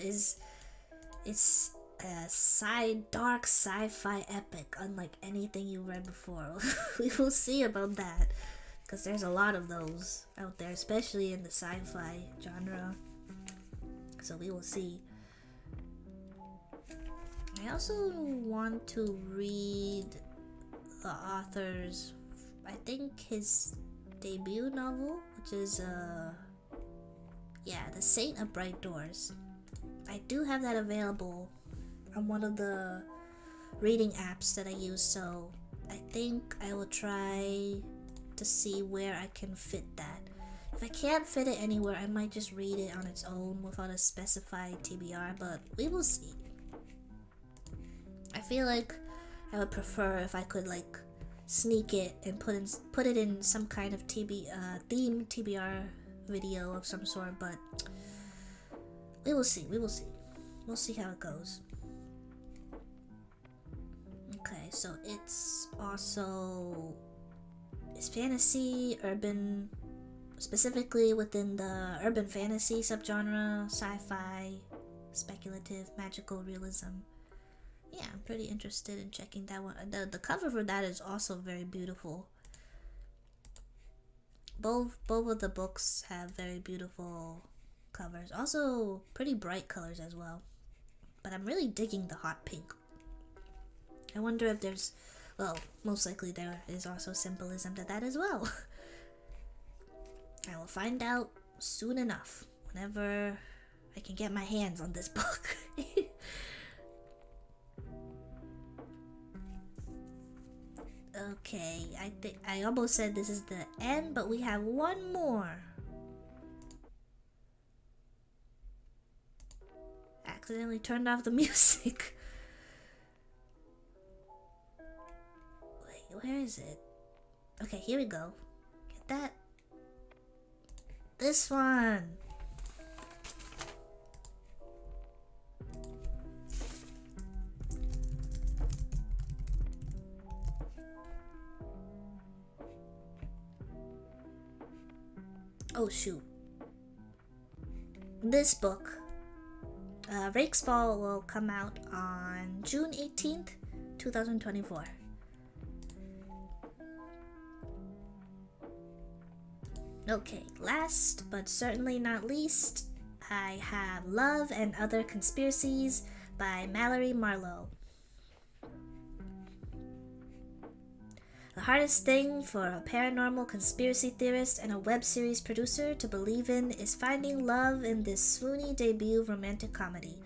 dark sci-fi epic unlike anything you read before. We will see about that, because there's a lot of those out there, especially in the sci-fi genre. So we will see. I also want to read the author's, I think his debut novel, which is The Saint of Bright Doors. I do have that available on one of the reading apps that I use, so I think I will try to see where I can fit that. If I can't fit it anywhere, I might just read it on its own without a specified TBR, but we will see. feel like I would prefer if I could like sneak it and put it in some kind of theme TBR video of some sort, but we will see. We'll see how it goes. Okay, so it's fantasy, urban, specifically within the urban fantasy subgenre, sci-fi, speculative, magical realism. Yeah, I'm pretty interested in checking that one. The cover for that is also very beautiful. Both of the books have very beautiful covers. Also pretty bright colors as well. But I'm really digging the hot pink. I wonder if there's, well, most likely there is also symbolism to that as well. I will find out soon enough, whenever I can get my hands on this book. Okay, I think I almost said this is the end, but we have one more. Accidentally turned off the music. Wait, where is it? Okay, here we go. Get that. This one. Oh shoot. This book, Rake's Fall, will come out on June 18th, 2024. Okay, last but certainly not least, I have Love and Other Conspiracies by Mallory Marlowe. The hardest thing for a paranormal conspiracy theorist and a web series producer to believe in is finding love in this swoony debut romantic comedy.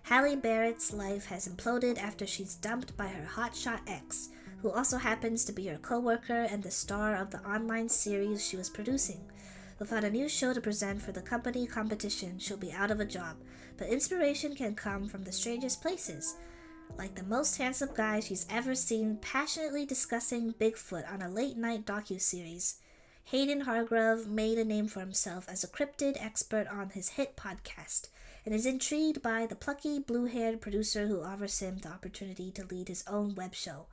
Halle Barrett's life has imploded after she's dumped by her hotshot ex, who also happens to be her co-worker and the star of the online series she was producing. Without a new show to present for the company competition, she'll be out of a job, but inspiration can come from the strangest places. Like the most handsome guy she's ever seen passionately discussing Bigfoot on a late-night docuseries. Hayden Hargrove made a name for himself as a cryptid expert on his hit podcast, and is intrigued by the plucky, blue-haired producer who offers him the opportunity to lead his own web show.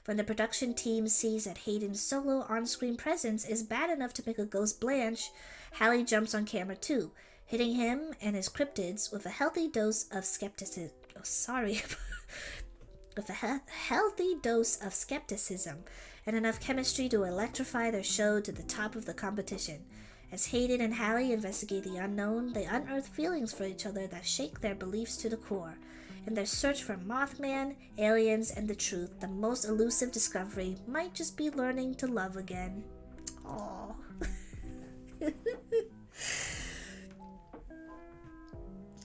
When the production team sees that Hayden's solo on-screen presence is bad enough to make a ghost blanch, Halle jumps on camera too, hitting him and his cryptids with a healthy dose of skepticism. With a healthy dose of skepticism and enough chemistry to electrify their show to the top of the competition. As Hayden and Halle investigate the unknown, they unearth feelings for each other that shake their beliefs to the core. In their search for Mothman, aliens, and the truth, the most elusive discovery might just be learning to love again. Aww.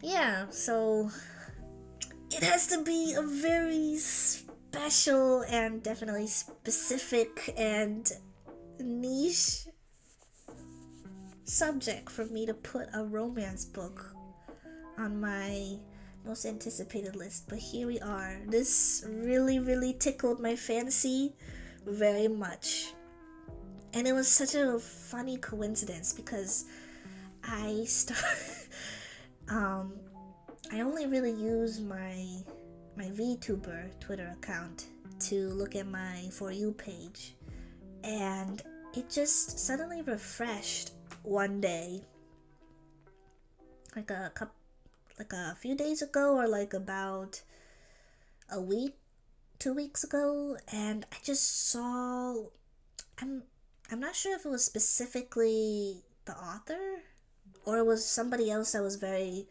Yeah, so it has to be a very special and definitely specific and niche subject for me to put a romance book on my most anticipated list, but here we are. This really tickled my fancy very much, and it was such a funny coincidence because I only really use my VTuber Twitter account to look at my For You page, and it just suddenly refreshed one day, like a few days ago, or like about a week, 2 weeks ago, and I just saw, I'm not sure if it was specifically the author or it was somebody else that was very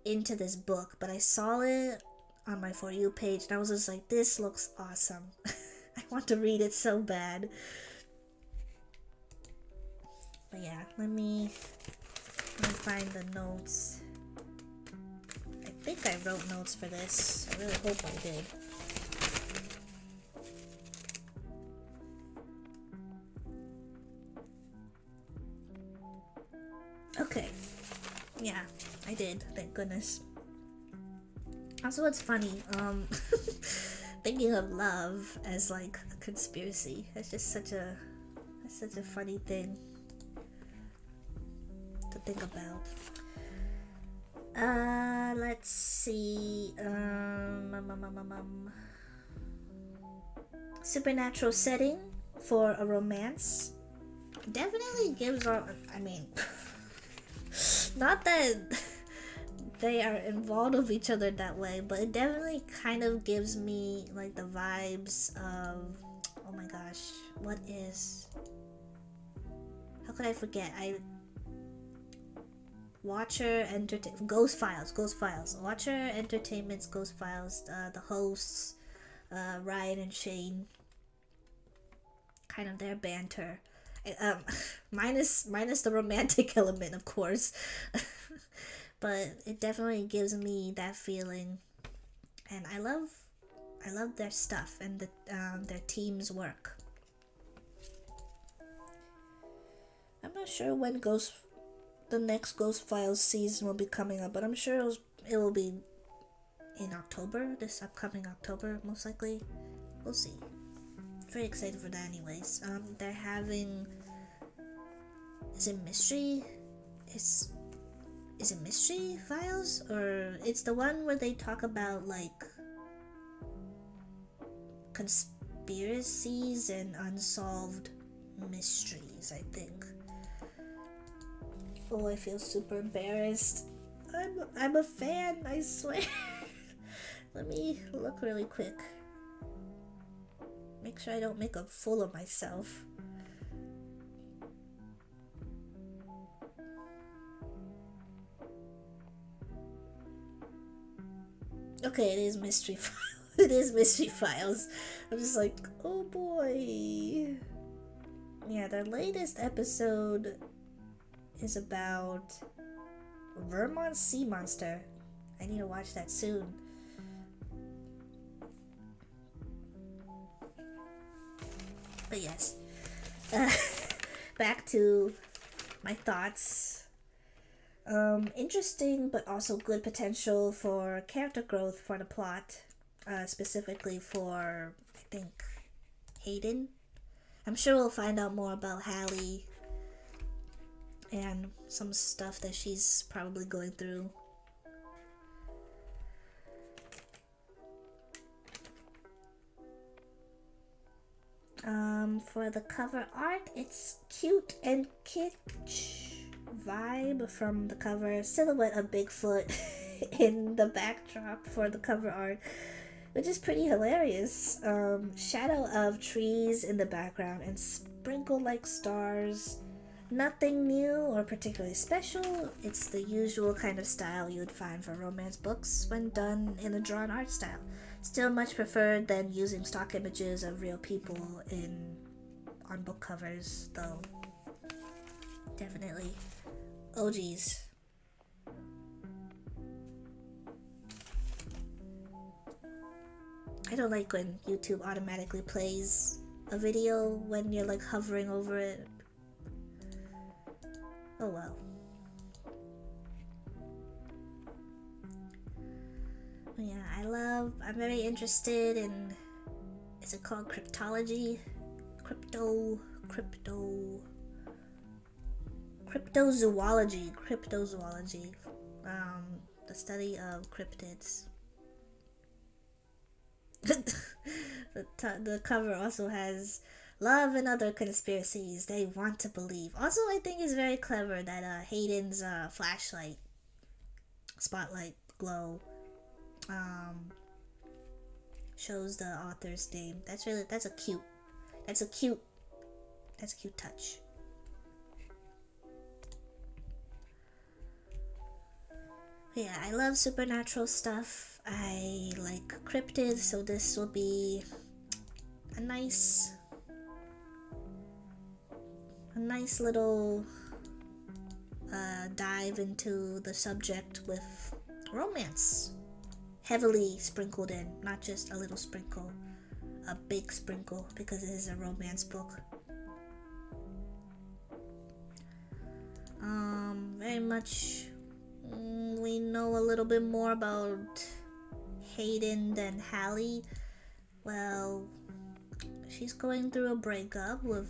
into this book, but I saw it on my For You page and I was just like, this looks awesome. I want to read it so bad. But yeah, let me find the notes. I think I wrote notes for this. I really hope I did. Okay. Yeah, I did. Thank goodness. Also, it's funny. thinking of love as like a conspiracy. That's just such a funny thing to think about. Let's see. Supernatural setting for a romance. Definitely gives our. I mean, not that they are involved with each other that way, but it definitely kind of gives me like the vibes of. Oh my gosh, what is? How could I forget? Watcher Entertainment, Ghost Files. Watcher Entertainment's Ghost Files. The hosts, Ryan and Shane. Kind of their banter, minus the romantic element, of course, but it definitely gives me that feeling, and I love their stuff and their team's work. I'm not sure when the next Ghost Files season will be coming up, but I'm sure it will be in October, this upcoming October, most likely. We'll see. Very excited for that anyways. They're having, is it Mystery? Is it Mystery Files? Or it's the one where they talk about like conspiracies and unsolved mysteries, I think. Oh, I feel super embarrassed. I'm a fan, I swear. Let me look really quick. Make sure I don't make a fool of myself. Okay, it is Mystery Files. It is Mystery Files. I'm just like, oh boy. Yeah, their latest episode is about Vermont sea monster. I need to watch that soon. But yes, back to my thoughts. Interesting, but also good potential for character growth for the plot, specifically for, I think, Hayden. I'm sure we'll find out more about Hallie and some stuff that she's probably going through. For the cover art, it's cute and kitsch vibe from the cover. Silhouette of Bigfoot in the backdrop for the cover art, which is pretty hilarious. Shadow of trees in the background and sprinkled like stars. Nothing new or particularly special. It's the usual kind of style you would find for romance books when done in a drawn art style. Still much preferred than using stock images of real people on book covers, though. Definitely. Oh geez. I don't like when YouTube automatically plays a video when you're like hovering over it. Oh well. Yeah, I'm very interested in, is it called cryptology? Cryptozoology. The study of cryptids. The cover also has love and other conspiracies they want to believe. Also, I think it's very clever that Hayden's flashlight, spotlight glow, shows the author's name. That's a cute touch. Yeah, I love supernatural stuff. I like cryptids, so this will be a nice little dive into the subject with romance heavily sprinkled in, not just a little sprinkle, a big sprinkle, because it is a romance book. Very much we know a little bit more about Hayden than Hallie. Well, she's going through a breakup with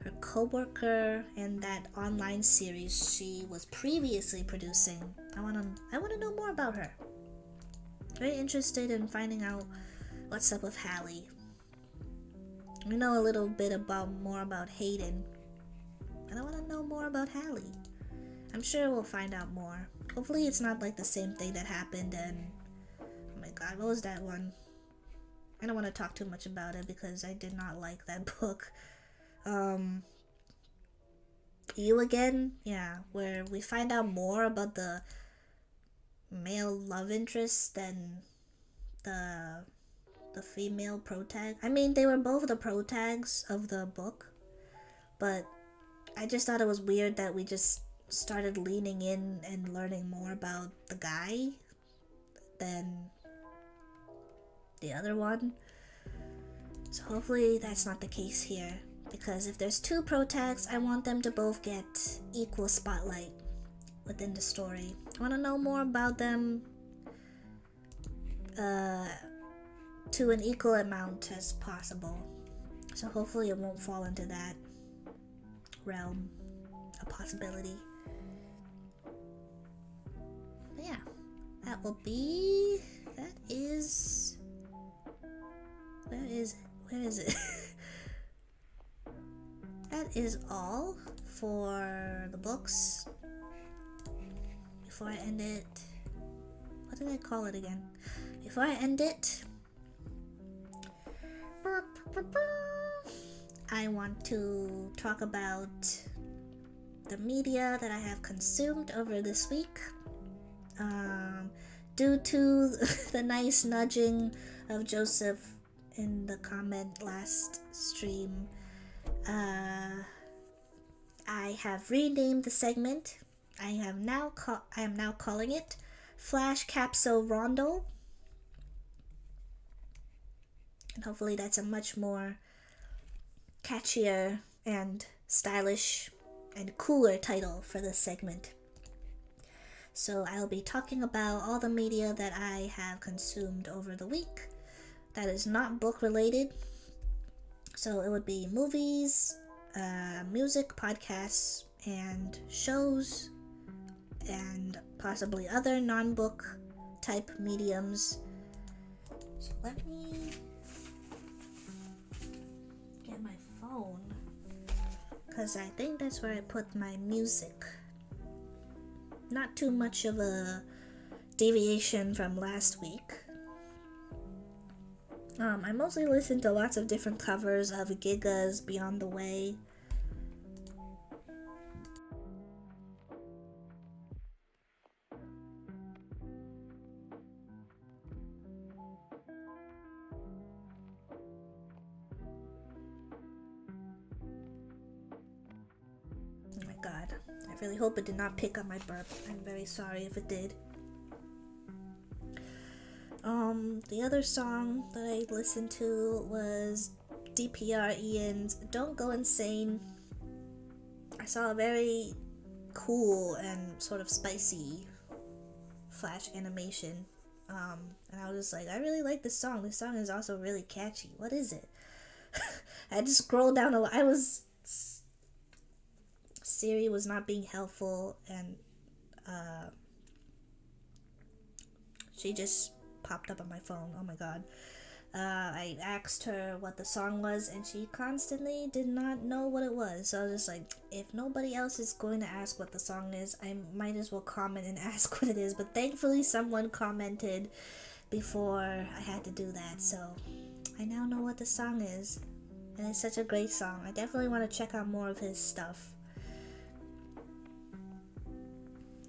her co-worker in that online series she was previously producing. I wanna know more about her. Very interested in finding out what's up with Hallie. We know a little bit more about Hayden, and I wanna know more about Hallie. I'm sure we'll find out more. Hopefully it's not like the same thing that happened in, oh my god, what was that one? I don't want to talk too much about it because I did not like that book. You Again? Yeah, where we find out more about the male love interest than the female protag. I mean, they were both the protags of the book, but I just thought it was weird that we just started leaning in and learning more about the guy than the other one. So hopefully that's not the case here, because if there's two protags, I want them to both get equal spotlight within the story. I want to know more about them to an equal amount as possible. So hopefully it won't fall into that realm of possibility. But yeah, that is where is it? That is all for the books. Before I end it, what did I call it again? Before I end it, I want to talk about the media that I have consumed over this week. Due to the nice nudging of Joseph in the comment last stream, I have renamed the segment. I am now calling it Flash Capsule Rondo, and hopefully that's a much more catchier and stylish and cooler title for this segment. So I'll be talking about all the media that I have consumed over the week that is not book related. So it would be movies, music, podcasts, and shows, and possibly other non-book type mediums. So let me get my phone, because I think that's where I put my music. Not too much of a deviation from last week. I mostly listen to lots of different covers of Giga's Beyond the Way. Oh my god, I really hope it did not pick up my burp. I'm very sorry if it did. The other song that I listened to was DPR Ian's Don't Go Insane. I saw a very cool and sort of spicy flash animation. And I was just like, I really like this song. This song is also really catchy. What is it? I had to scroll down a lot. Siri was not being helpful, and she just popped up on my phone. Oh my god. I asked her what the song was, and she constantly did not know what it was. So I was just like, if nobody else is going to ask what the song is, I might as well comment and ask what it is. But thankfully someone commented before I had to do that, so I now know what the song is. And it's such a great song. I definitely want to check out more of his stuff.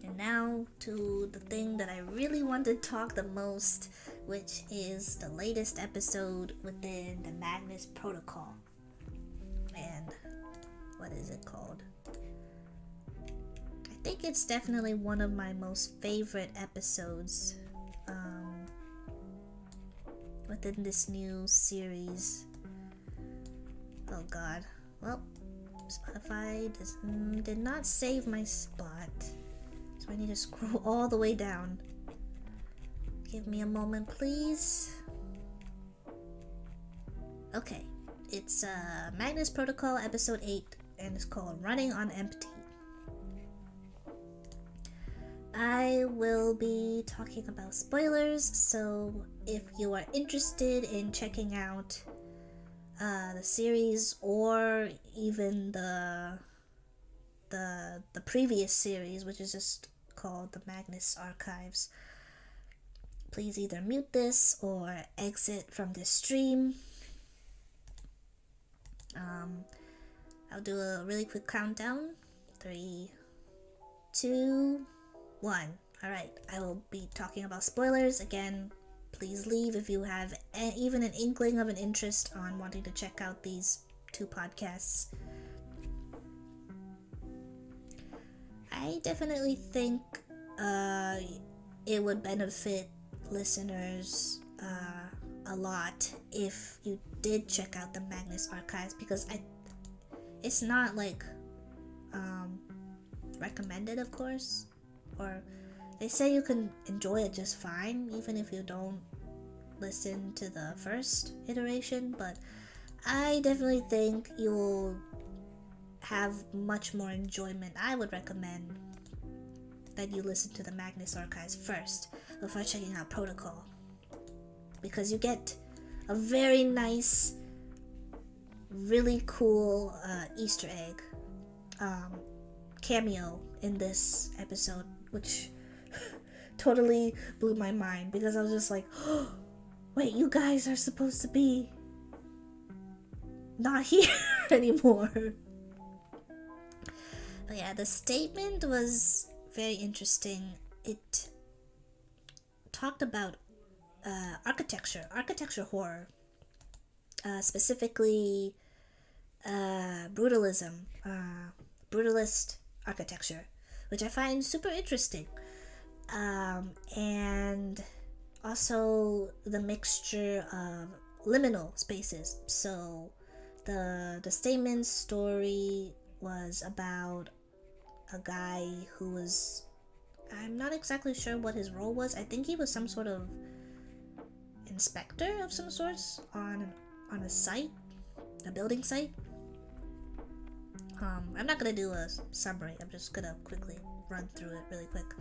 And now to the thing that I really want to talk the most, which is the latest episode within the Magnus Protocol. And what is it called? I think it's definitely one of my most favorite episodes within this new series. Oh god. Well, Spotify did not save my spot. So I need to scroll all the way down. Give me a moment, please. Okay, it's Magnus Protocol episode 8, and it's called Running on Empty. I will be talking about spoilers, so if you are interested in checking out the series or even the previous series, which is just called the Magnus Archives, please either mute this or exit from this stream. I'll do a really quick countdown. 3, 2, 1. Alright, I will be talking about spoilers. Again, please leave if you have even an inkling of an interest on wanting to check out these 2 podcasts. I definitely think it would benefit listeners a lot if you did check out the Magnus Archives, because it's not like recommended, of course, or they say you can enjoy it just fine even if you don't listen to the first iteration, but I definitely think you'll have much more enjoyment. I would recommend that you listen to the Magnus Archives first before checking out Protocol, because you get a very nice, really cool Easter egg cameo in this episode, which totally blew my mind, because I was just like, oh, wait, you guys are supposed to be not here anymore. But yeah, the statement was very interesting. It talked about architecture horror, specifically brutalist architecture, which I find super interesting, and also the mixture of liminal spaces. So the statement story was about a guy who was, I'm not exactly sure what his role was. I think he was some sort of inspector of some sorts on a site, a building site. I'm not gonna do a summary. I'm just gonna quickly run through it really quick.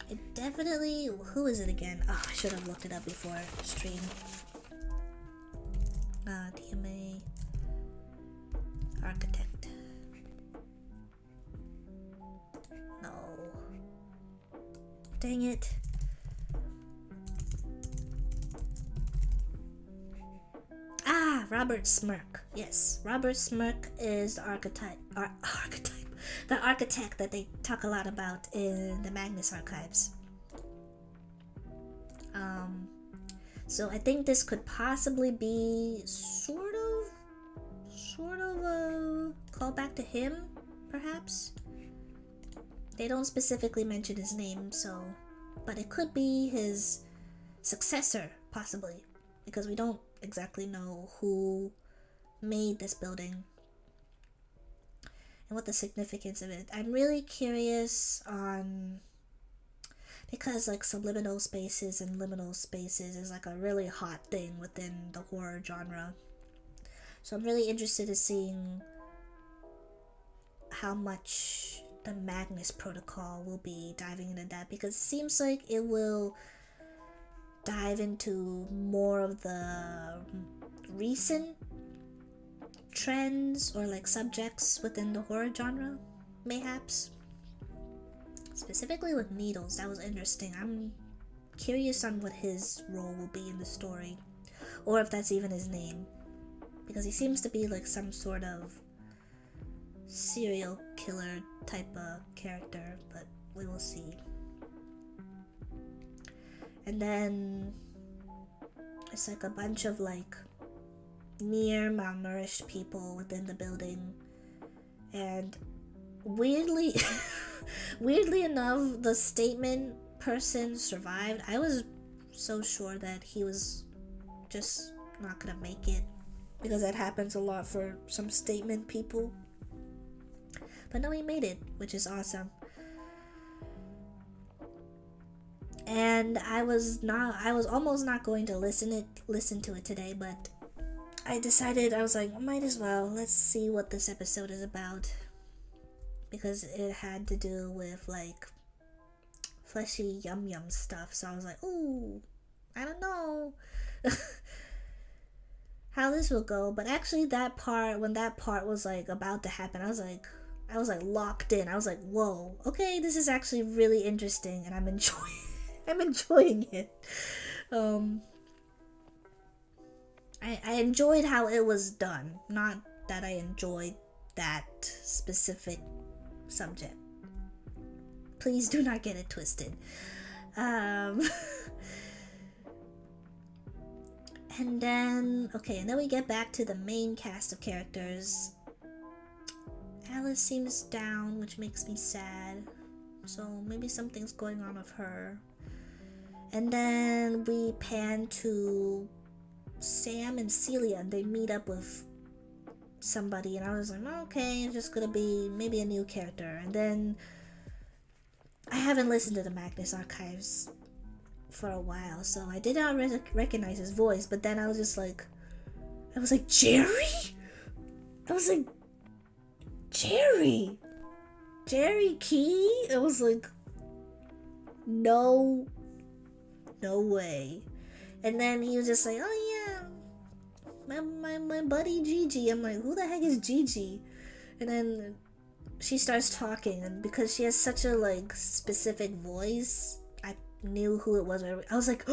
It definitely, who is it again? Oh, I should have looked it up before stream. DMA architect. No. Dang it. Robert Smirk. Yes, Robert Smirk is the the architect that they talk a lot about in the Magnus Archives. So I think this could possibly be sort of a callback to him, perhaps. They don't specifically mention his name, so, but it could be his successor, possibly, because we don't exactly know who made this building and what the significance of it. I'm really curious on, because like subliminal spaces and liminal spaces is like a really hot thing within the horror genre. So I'm really interested in seeing how much the Magnus Protocol will be diving into that, because it seems like it will dive into more of the recent trends or like subjects within the horror genre, mayhaps. Specifically with Needles, that was interesting. I'm curious on what his role will be in the story, or if that's even his name, because he seems to be like some sort of serial killer type of character, but we will see. And then it's like a bunch of like near malnourished people within the building, and weirdly enough, the statement person survived. I was so sure that he was just not gonna make it, because that happens a lot for some statement people, but no, he made it, which is awesome. and I was almost not going to listen to it today, but I decided, I was like, might as well, let's see what this episode is about, because it had to do with like fleshy yum stuff. So I was like, ooh, I don't know how this will go. But actually when that part was like about to happen, I was like locked in. I was like, whoa, okay, this is actually really interesting, and I'm enjoying it. I enjoyed how it was done, not that I enjoyed that specific subject. Please do not get it twisted. And then we get back to the main cast of characters. Alice seems down, which makes me sad. So maybe something's going on with her. And then we pan to Sam and Celia, and they meet up with somebody, and I was like, okay, it's just gonna be maybe a new character. And then I haven't listened to the Magnus Archives for a while, so I did not recognize his voice, but then I was like, Jerry? I was like, Jerry Key? I was like, no way. And then he was just like, oh yeah, my buddy Gigi. I'm like, who the heck is Gigi? And then she starts talking, and because she has such a like specific voice, I knew who it was. I was like,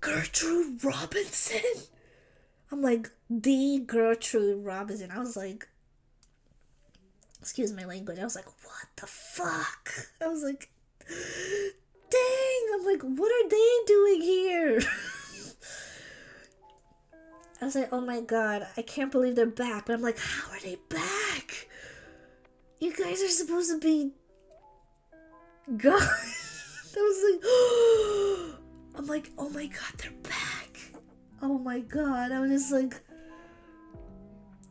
Gertrude Robinson. I'm like, the Gertrude Robinson. I was like, excuse my language, I was like, what the fuck? I was like, dang, I'm like, what are they doing here? I was like, oh my god, I can't believe they're back. But I'm like, how are they back? You guys are supposed to be gone. I was like, I'm like, oh my god, they're back. Oh my god, I was just like,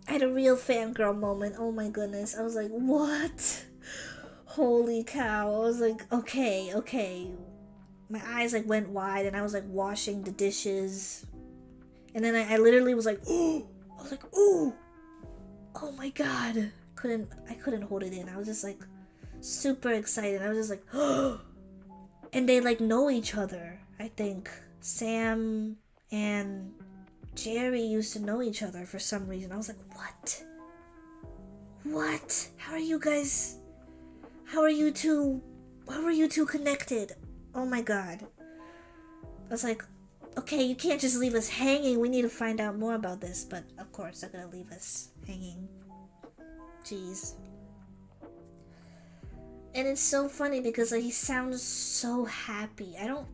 I had a real fangirl moment. Oh my goodness. I was like, what? Holy cow. I was like, okay. My eyes like went wide, and I was like washing the dishes. And then I literally was like, oh! I was like, ooh! Oh my god. I couldn't hold it in. I was just like super excited. I was just like, oh! And they like know each other. I think Sam and Jerry used to know each other for some reason. I was like, what? How are you two connected? Oh my god. I was like, okay, you can't just leave us hanging. We need to find out more about this. But of course, they're gonna leave us hanging. Jeez. And it's so funny because like he sounds so happy. I don't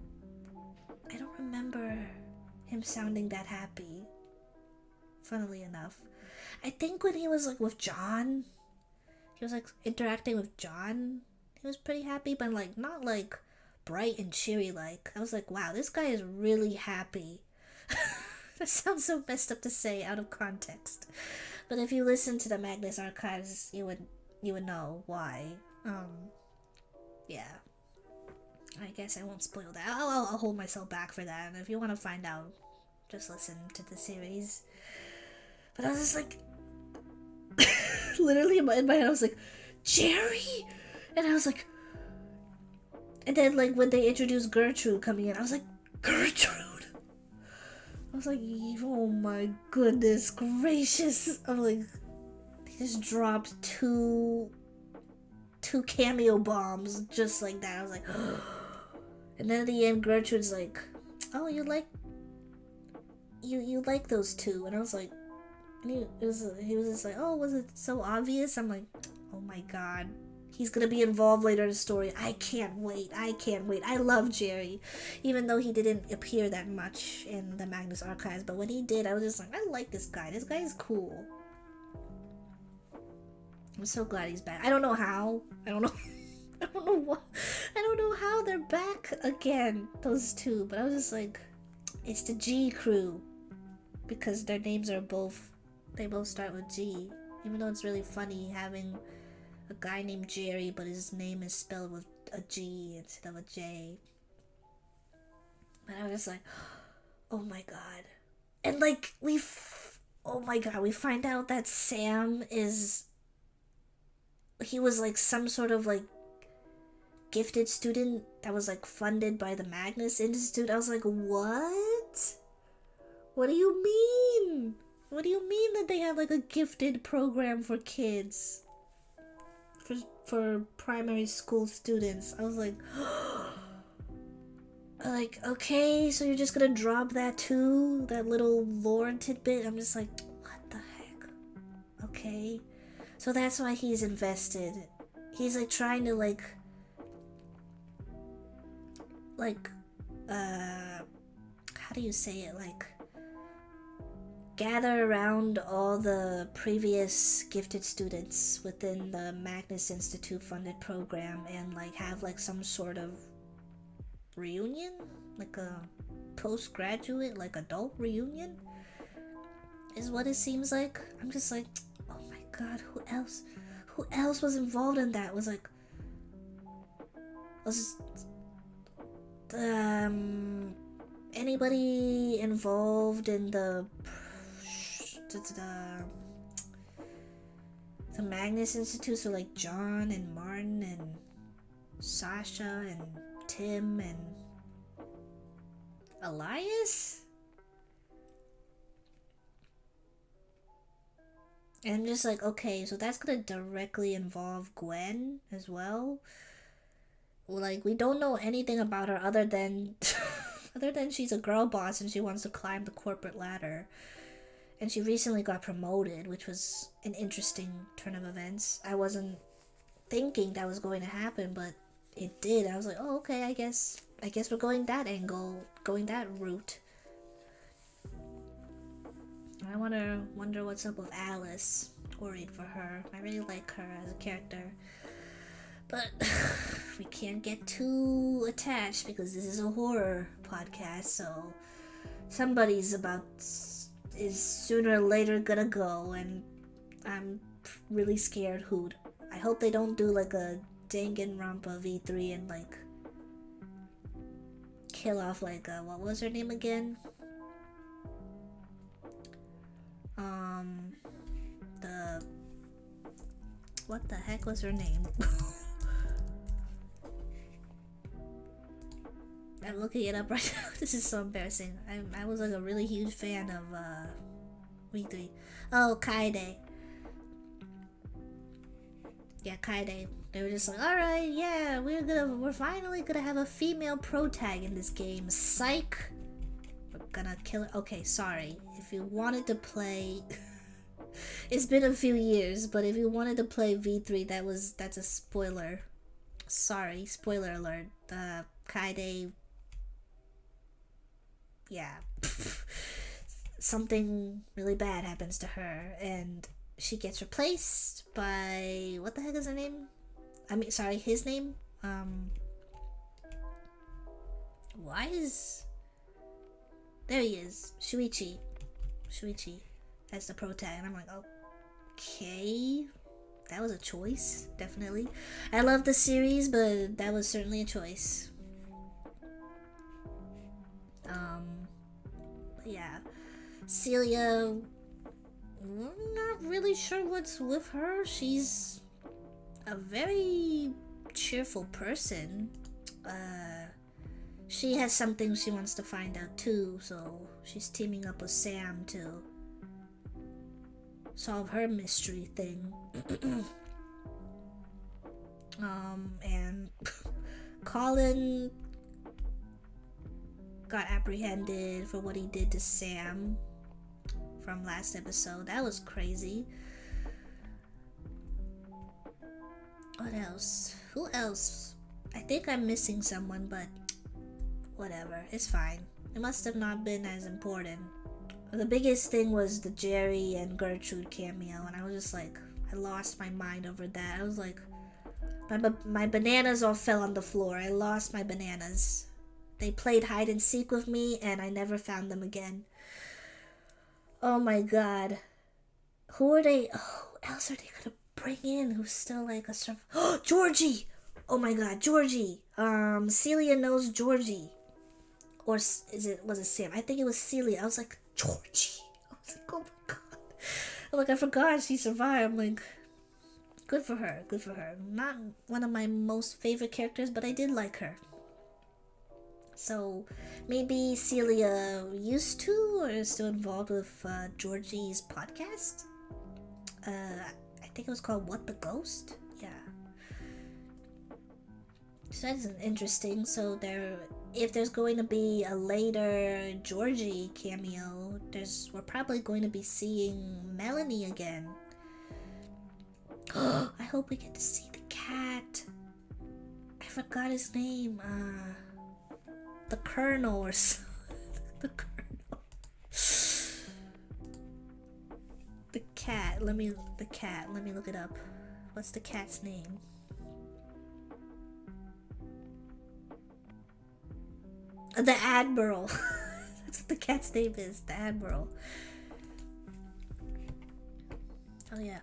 remember him sounding that happy. Funnily enough, I think when he was like with John, he was like interacting with John, he was pretty happy, but like not like bright and cheery. Like I was like, wow, this guy is really happy. That sounds so messed up to say out of context, but if you listen to the Magnus Archives, you would know why. Yeah, I guess I won't spoil that. I'll hold myself back for that, and if you want to find out, just listen to the series. But I was just like, literally in my head, I was like, Jerry? And I was like, and then like when they introduced Gertrude coming in, I was like, Gertrude? I was like, oh my goodness gracious. I'm like, they just dropped two cameo bombs just like that. I was like, and then at the end, Gertrude's like, oh, you like those two? And I was like, he was just like, oh, was it so obvious? I'm like, oh my god, he's gonna be involved later in the story. I can't wait. I love Jerry, even though he didn't appear that much in the Magnus Archives, but when he did, I was just like, I like this guy. This guy is cool. I'm so glad he's back. I don't know how. I don't know what. I don't know how they're back again, those two, but I was just like, it's the G crew, because their names are they both start with G, even though it's really funny having a guy named Jerry but his name is spelled with a G instead of a J. And I was just like, oh my god. And like, oh my god, we find out that Sam he was like some sort of like gifted student that was like funded by the Magnus Institute. I was like, what? What do you mean? What do you mean that they have like a gifted program for kids? For primary school students. I was like, okay, so you're just gonna drop that too? That little lore tidbit? I'm just like, what the heck? Okay. So that's why he's invested. He's like trying to like, how do you say it? Like, gather around all the previous gifted students within the Magnus Institute funded program and like have like some sort of reunion, like a postgraduate, like adult reunion, is what it seems like. I'm just like, oh my god, who else was involved in that? Was anybody involved in the Magnus Institute? So like John and Martin and Sasha and Tim and Elias? And I'm just like, okay, so that's gonna directly involve Gwen as well. Like, we don't know anything about her other than she's a girl boss and she wants to climb the corporate ladder. And she recently got promoted, which was an interesting turn of events. I wasn't thinking that was going to happen, but it did. I was like, oh, okay, I guess we're going that angle, going that route. I wonder what's up with Alice. Worried for her. I really like her as a character. But we can't get too attached because this is a horror podcast, so somebody's is sooner or later gonna go, and I'm really scared who'd. I hope they don't do like a Danganronpa V3 and like kill off like what was her name again? What the heck was her name? I'm looking it up right now. This is so embarrassing. I was like a really huge fan of V3. Oh, Kaede. Yeah, Kaede. They were just like, alright, yeah, we're finally gonna have a female pro tag in this game. Psych. We're gonna kill her. Okay, sorry. If you wanted to play it's been a few years, but if you wanted to play V3, that's a spoiler. Sorry, spoiler alert. Kaede, yeah. Something really bad happens to her and she gets replaced by, what the heck is her name? His name? There he is. Shuichi. That's the pro tag. And I'm like, okay. That was a choice, definitely. I love the series, but that was certainly a choice. But yeah. Celia, I'm not really sure what's with her. She's a very cheerful person. She has something she wants to find out too, so she's teaming up with Sam to solve her mystery thing. And Colin got apprehended for what he did to Sam from last episode. That was crazy. What else? Who else? I think I'm missing someone, but whatever. It's fine. It must have not been as important. The biggest thing was the Jerry and Gertrude cameo, and I was just like, I lost my mind over that. I was like, my bananas all fell on the floor. I lost my bananas. They played hide and seek with me, and I never found them again. Oh my god. Who else are they gonna bring in who's still like a Oh, Georgie! Oh my god, Georgie. Celia knows Georgie. Or was it Sam? I think it was Celia. I was like, Georgie. I was like, oh my god. I'm like, I forgot she survived. I'm like, good for her. Good for her. Not one of my most favorite characters, but I did like her. So maybe Celia used to or is still involved with Georgie's podcast. I think it was called What the Ghost. Yeah. So that's interesting. So if there's going to be a later Georgie cameo, we're probably going to be seeing Melanie again. I hope we get to see the cat. I forgot his name. The Colonel or something. The Colonel. The cat. Let me look it up. What's the cat's name? The Admiral. That's what the cat's name is. The Admiral. Oh yeah.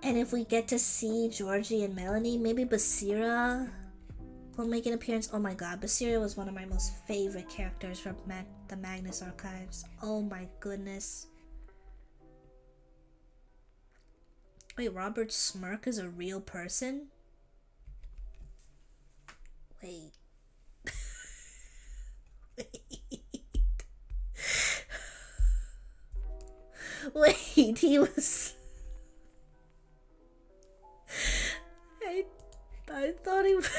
And if we get to see Georgie and Melanie, maybe Basira will make an appearance. Oh my god, Basira was one of my most favorite characters from the Magnus Archives. Oh my goodness. Wait, Robert Smirk is a real person? Wait. Wait, he was... I thought he was...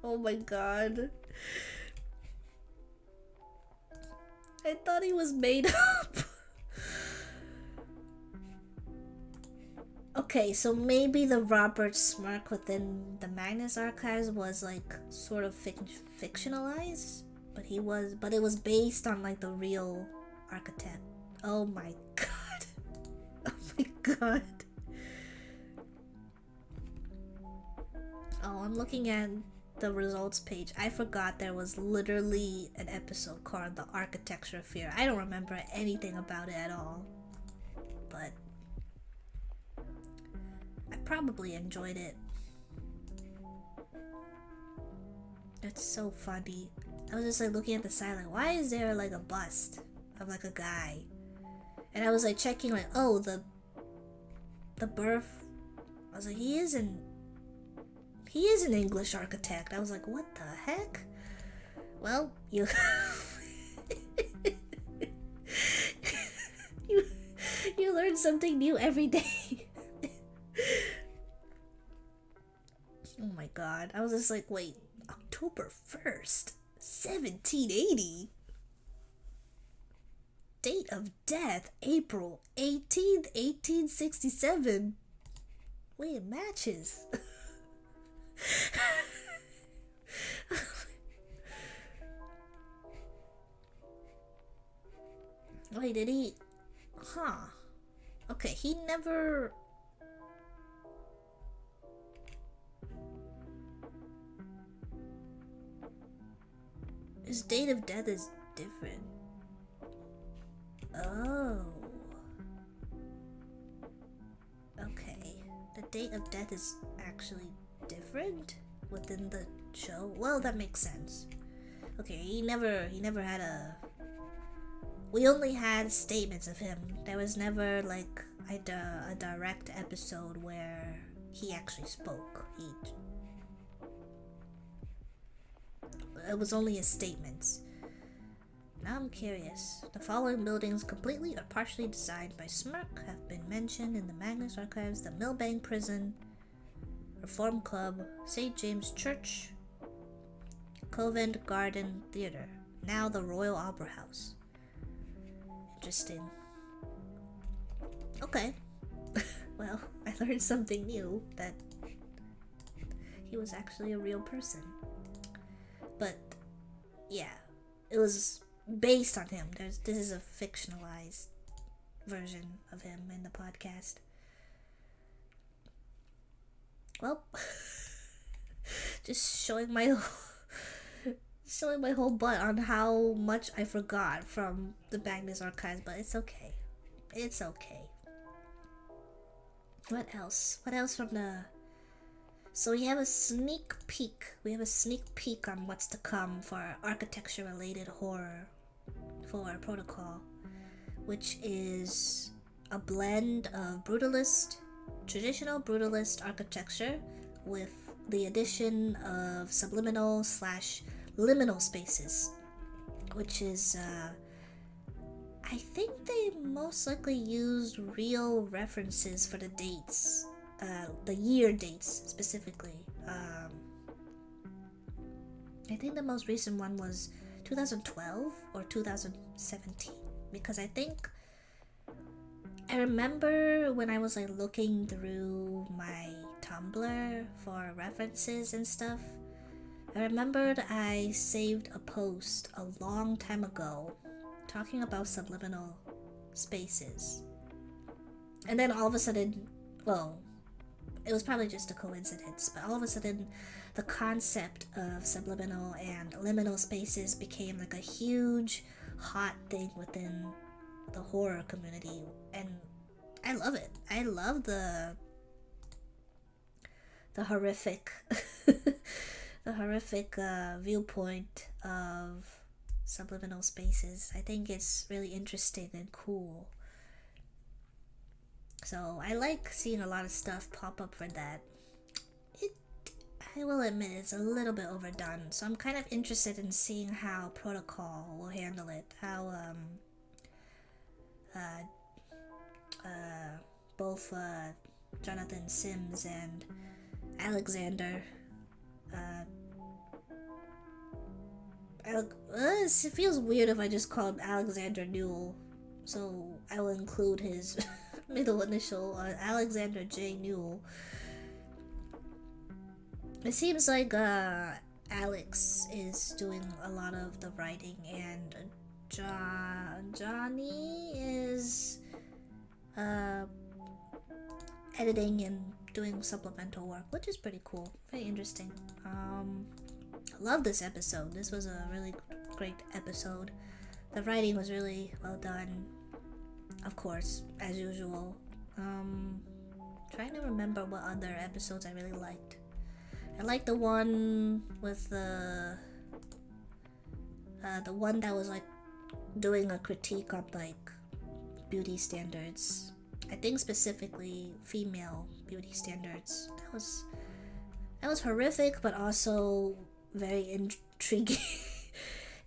Oh my god. I thought he was made up. Okay, so maybe the Robert Smirk within the Magnus Archives was like sort of fictionalized, but it was based on like the real architect. Oh my god. Oh my god. Oh, I'm looking at the results page. I forgot there was literally an episode called The Architecture of Fear. I don't remember anything about it at all, but I probably enjoyed it. It's so funny. I was just like looking at the side like, why is there like a bust of like a guy? And I was like checking like, oh, the birth. I was like, he is an English architect. I was like, what the heck? Well, you you learn something new every day. Oh my god. I was just like, wait, October 1st, 1780? Date of death, April 18th, 1867. Wait, it matches. Wait, did he? Huh. Okay, he never... His date of death is different. Oh. Okay. The date of death is actually different within the show. Well, that makes sense. Okay, he never had a... We only had statements of him. There was never like a direct episode where he actually spoke. It was only his statements. Now I'm curious. The following buildings, completely or partially designed by Smirk, have been mentioned in the Magnus Archives: the Millbank Prison, Reform Club, St. James Church, Covent Garden Theatre, now the Royal Opera House. Interesting. Okay. Well, I learned something new, that he was actually a real person. But yeah, it was based on him. This is a fictionalized version of him in the podcast. Well, just showing my whole butt on how much I forgot from the Magnus Archives, but it's okay. It's okay. What else? What else from the So we have a sneak peek. We have a sneak peek on what's to come for architecture-related horror for Protocol, which is a blend of traditional brutalist architecture with the addition of subliminal/liminal spaces, which is I think they most likely used real references for the dates, the year dates specifically. I think the most recent one was 2012 or 2017, because I remember when I was like looking through my Tumblr for references and stuff, I remembered I saved a post a long time ago talking about subliminal spaces. And then all of a sudden, well, it was probably just a coincidence, but all of a sudden the concept of subliminal and liminal spaces became like a huge hot thing within the horror community, and I love it. I love the horrific the horrific viewpoint of subliminal spaces. I think it's really interesting and cool. So I like seeing a lot of stuff pop up for that. I will admit it's a little bit overdone, so I'm kind of interested in seeing how Protocol will handle it. How both Jonathan Sims and Alexander it feels weird if I just call him Alexander Neill, so I will include his middle initial, Alexander J. Neill. It seems like Alex is doing a lot of the writing, and Johnny is editing and doing supplemental work, which is pretty cool. Very interesting. Love this episode. This was a really great episode. The writing was really well done, of course, as usual. Trying to remember what other episodes I really liked. I liked the one with the one that was like doing a critique on like beauty standards. I think specifically female beauty standards. That was horrific, but also very intriguing.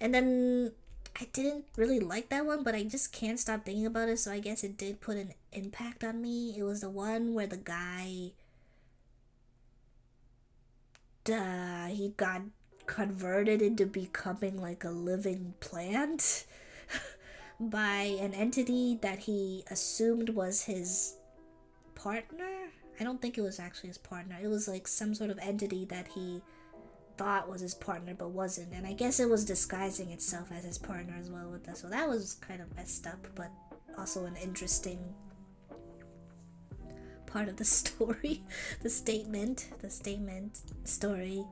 And then I didn't really like that one, but I just can't stop thinking about it, so I guess it did put an impact on me. It was the one where the guy he got converted into becoming like a living plant by an entity that he assumed was his partner. I don't think it was actually his partner. It was like some sort of entity that he thought was his partner but wasn't, and I guess it was disguising itself as his partner as well with that. So that was kind of messed up, but also an interesting part of the story. the statement story.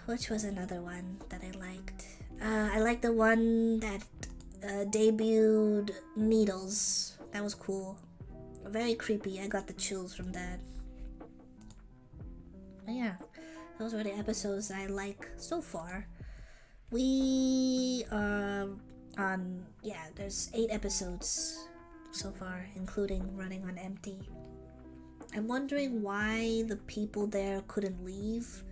Which was another one that I liked. I liked the one that debuted Needles. That was cool. Very creepy. I got the chills from that. But yeah, those were the episodes I like so far. We are on, there's 8 episodes so far, including running on empty. I'm wondering why the people there couldn't leave.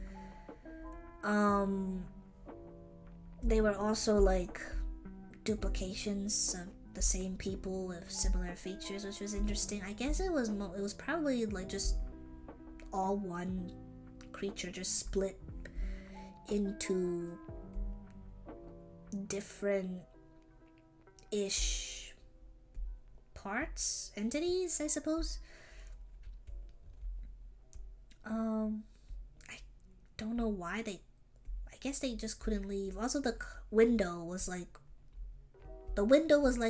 They were also like duplications of the same people with similar features, which was interesting. I guess it was probably like just all one creature, just split into different-ish parts, entities, I suppose. I don't know why I guess they just couldn't leave. Also, the window was like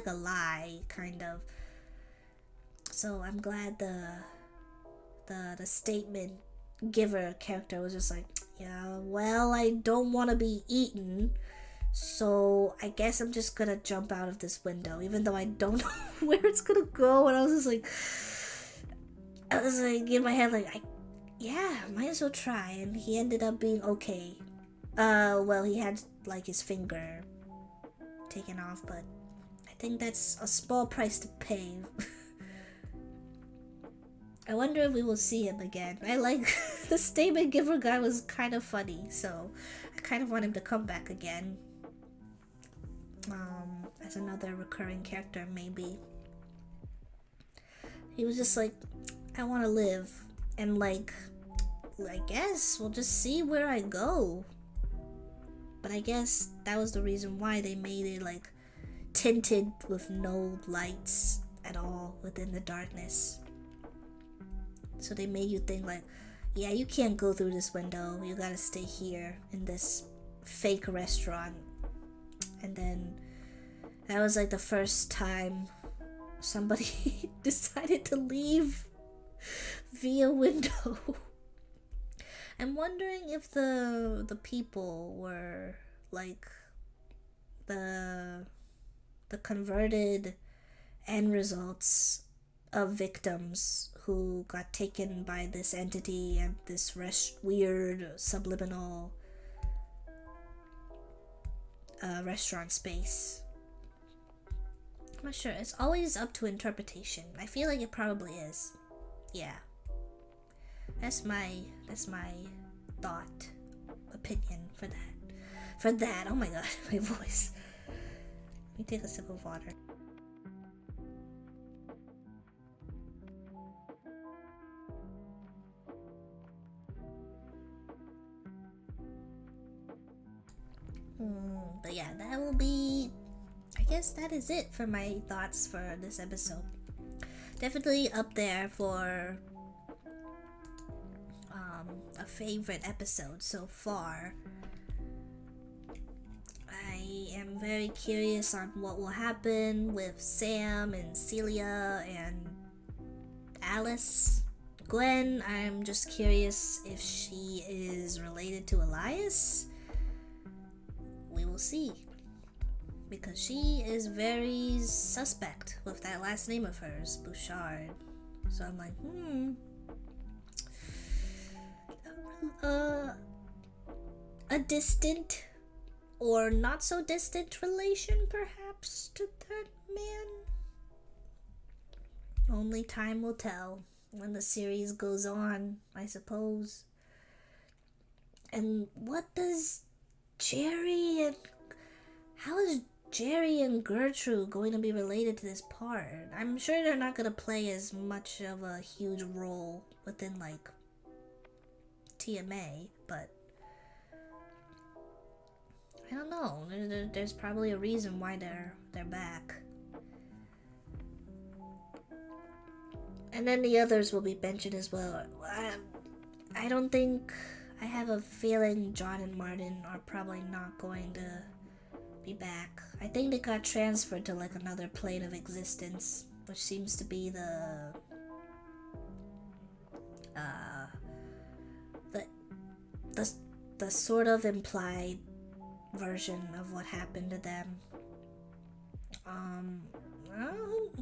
a lie, kind of. So I'm glad the statement giver character was just like, yeah, well, I don't want to be eaten, so I guess I'm just gonna jump out of this window, even though I don't know where it's gonna go. And I was just like, I was like in my head like, yeah, might as well try, and he ended up being okay. Well, he had like his finger taken off, but I think that's a small price to pay. I wonder if we will see him again. I like the statement giver guy was kind of funny, so I kind of want him to come back again. As another recurring character, maybe. He was just like, I want to live, and like, I guess we'll just see where I go. But I guess that was the reason why they made it like tinted with no lights at all within the darkness. So they made you think like, yeah, you can't go through this window, you gotta stay here in this fake restaurant. And then that was like the first time somebody decided to leave via window. I'm wondering if the people were like the converted end results of victims who got taken by this entity and this weird subliminal restaurant space. I'm not sure. It's always up to interpretation. I feel like it probably is. Yeah. That's my thought, opinion for that. For that, oh my god, my voice. Let me take a sip of water. But yeah, that will be, I guess that is it for my thoughts for this episode. Definitely up there for a favorite episode so far. I am very curious on what will happen with Sam and Celia and Alice. Gwen, I'm just curious if she is related to Elias. We will see, because she is very suspect with that last name of hers, Bouchard. So I'm like, a distant or not so distant relation perhaps to that man. Only time will tell when the series goes on, I suppose. And what does Jerry and how is Jerry and Gertrude going to be related to this part? I'm sure they're not going to play as much of a huge role within like TMA, but I don't know. There's probably a reason why they're back. And then the others will be mentioned as well. I don't think, I have a feeling John and Martin are probably not going to be back. I think they got transferred to like another plane of existence, which seems to be the sort of implied version of what happened to them.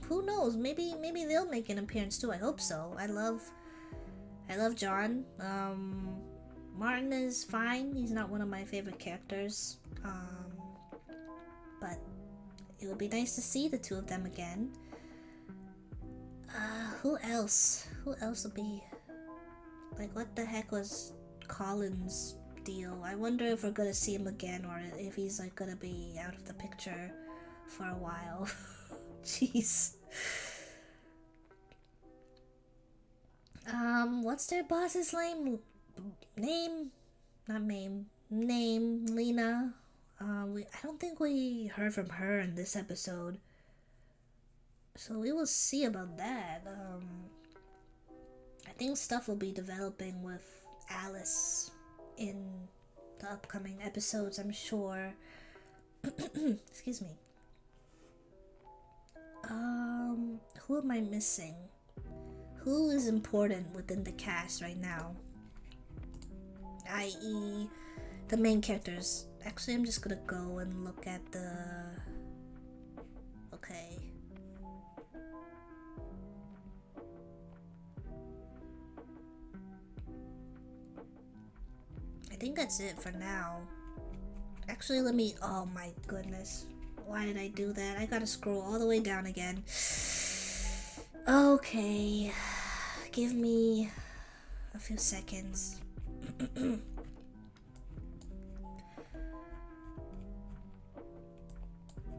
Who knows? Maybe they'll make an appearance too. I hope so. I love John. Martin is fine. He's not one of my favorite characters. But it would be nice to see the two of them again. Who else? Who else will be? Like, what the heck was Colin's deal? I wonder if we're gonna see him again, or if he's like gonna be out of the picture for a while. Jeez. What's their boss's name? Name, Lena. I don't think we heard from her in this episode, so we will see about that. I think stuff will be developing with Alice in the upcoming episodes, I'm sure. Excuse me. Who am I missing? Who is important within the cast right now? I.e., the main characters. Actually, I'm just gonna go and look at the... Okay. think that's it for now. Actually, let me... Oh my goodness. Why did I do that? I gotta scroll all the way down again. Okay. Give me a few seconds.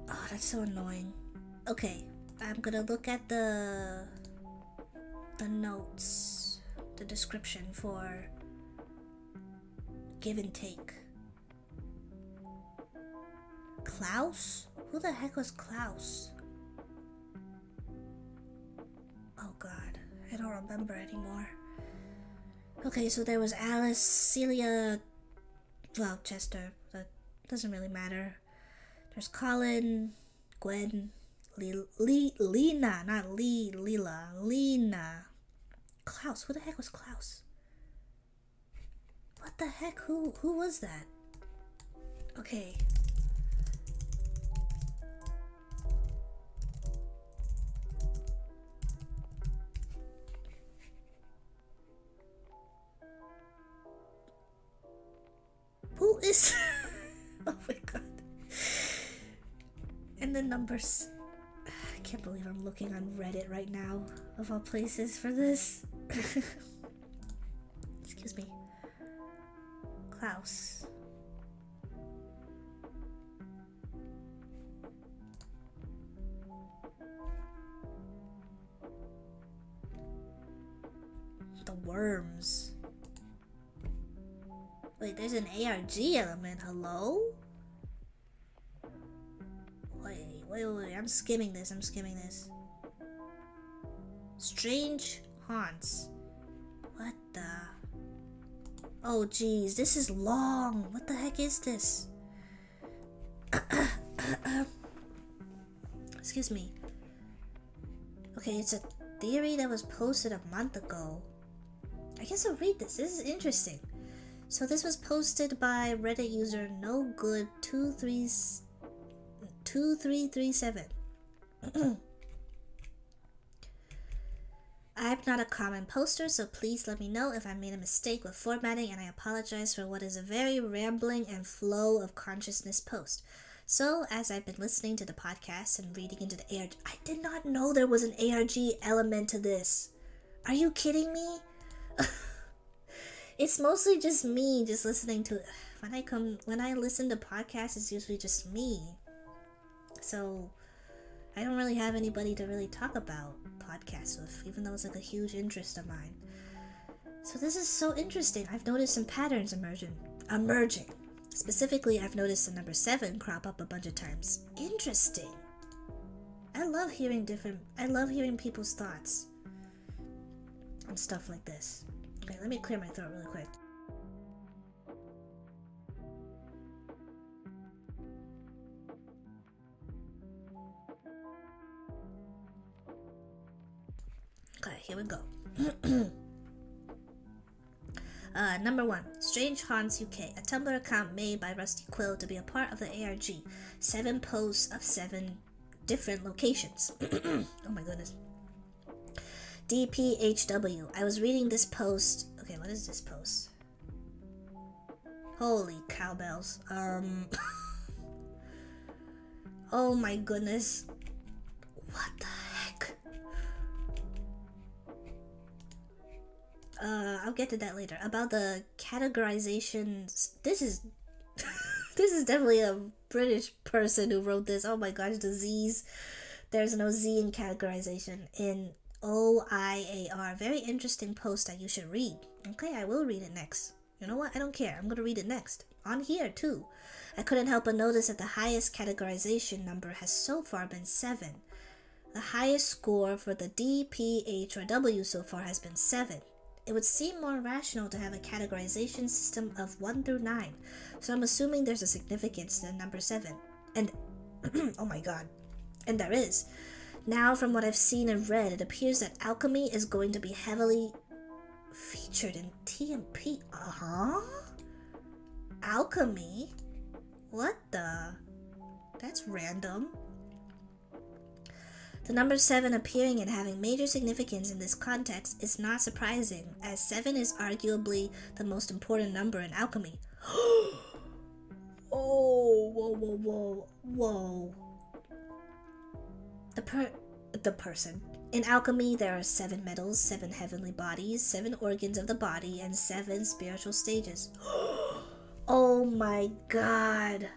Oh, that's so annoying. Okay, I'm gonna look at the notes, the description for give and take. Klaus? Who the heck was Klaus? Oh god, I don't remember anymore. Okay, so there was Alice, Celia, well, Chester, that doesn't really matter. There's Colin, Gwen, Lena, not Leela, Lena. Klaus, who the heck was Klaus? What the heck, who was that? Okay. Who is... Oh my god. And the numbers. I can't believe I'm looking on Reddit right now, of all places, for this. Excuse me. Klaus. The worms. Wait, there's an ARG element. Hello? Wait. I'm skimming this. Strange haunts. What the? Oh, geez. This is long. What the heck is this? Excuse me. Okay, it's a theory that was posted a month ago. I guess I'll read this. This is interesting. So this was posted by Reddit user NoGood2337. I'm not a common poster, so please let me know if I made a mistake with formatting, and I apologize for what is a very rambling and flow of consciousness post. So, as I've been listening to the podcast and reading into the ARG, I did not know there was an ARG element to this. Are you kidding me? It's mostly just me just listening to it. When I listen to podcasts, it's usually just me. So I don't really have anybody to really talk about podcasts with, even though it's like a huge interest of mine. So this is so interesting. I've noticed some patterns emerging. Specifically, I've noticed the number 7 crop up a bunch of times. Interesting. I love hearing people's thoughts on stuff like this. Okay, let me clear my throat really quick. Okay, here we go. Number 1, Strange Haunts UK, a Tumblr account made by Rusty Quill to be a part of the ARG. 7 posts of 7 different locations. Oh my goodness. DPHW. I was reading this post. Okay, what is this post? Holy cowbells. Oh my goodness. What the heck? I'll get to that later. About the categorizations. This is this is definitely a British person who wrote this. Oh my gosh, the Z's. There's no Z in categorization in OIAR. Very interesting post that you should read. Okay, I will read it next. You know what? I don't care. I'm going to read it next. On here, too. I couldn't help but notice that the highest categorization number has so far been 7. The highest score for the D, P, H, or W so far has been 7. It would seem more rational to have a categorization system of 1 through 9. So I'm assuming there's a significance to the number 7. And, oh my god. And there is. Now, from what I've seen and read, it appears that alchemy is going to be heavily featured in TMP. Alchemy? What the? That's random. The number 7 appearing and having major significance in this context is not surprising, as 7 is arguably the most important number in alchemy. Oh, whoa. The person. In alchemy, there are 7 metals, 7 heavenly bodies, 7 organs of the body, and 7 spiritual stages. Oh my god,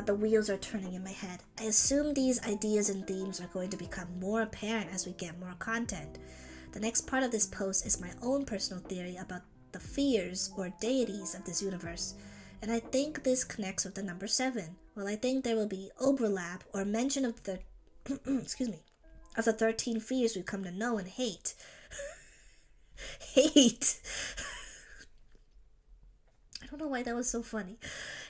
the wheels are turning in my head. I assume these ideas and themes are going to become more apparent as we get more content. The next part of this post is my own personal theory about the fears or deities of this universe, and I think this connects with the number 7. Well, I think there will be overlap or mention of the of the 13 fears we've come to know and hate. Hate. I don't know why that was so funny.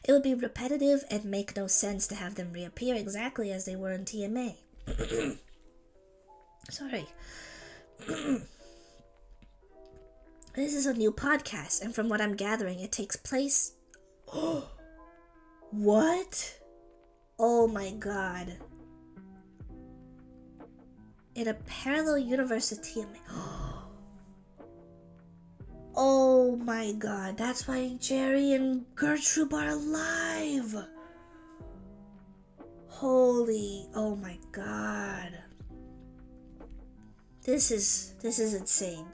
It would be repetitive and make no sense to have them reappear exactly as they were in TMA. Sorry. This is a new podcast, and from what I'm gathering, it takes place... What? Oh my god. In a parallel universe of TMA. Oh my god, that's why Jerry and Gertrude are alive. Holy, oh my god. This is insane.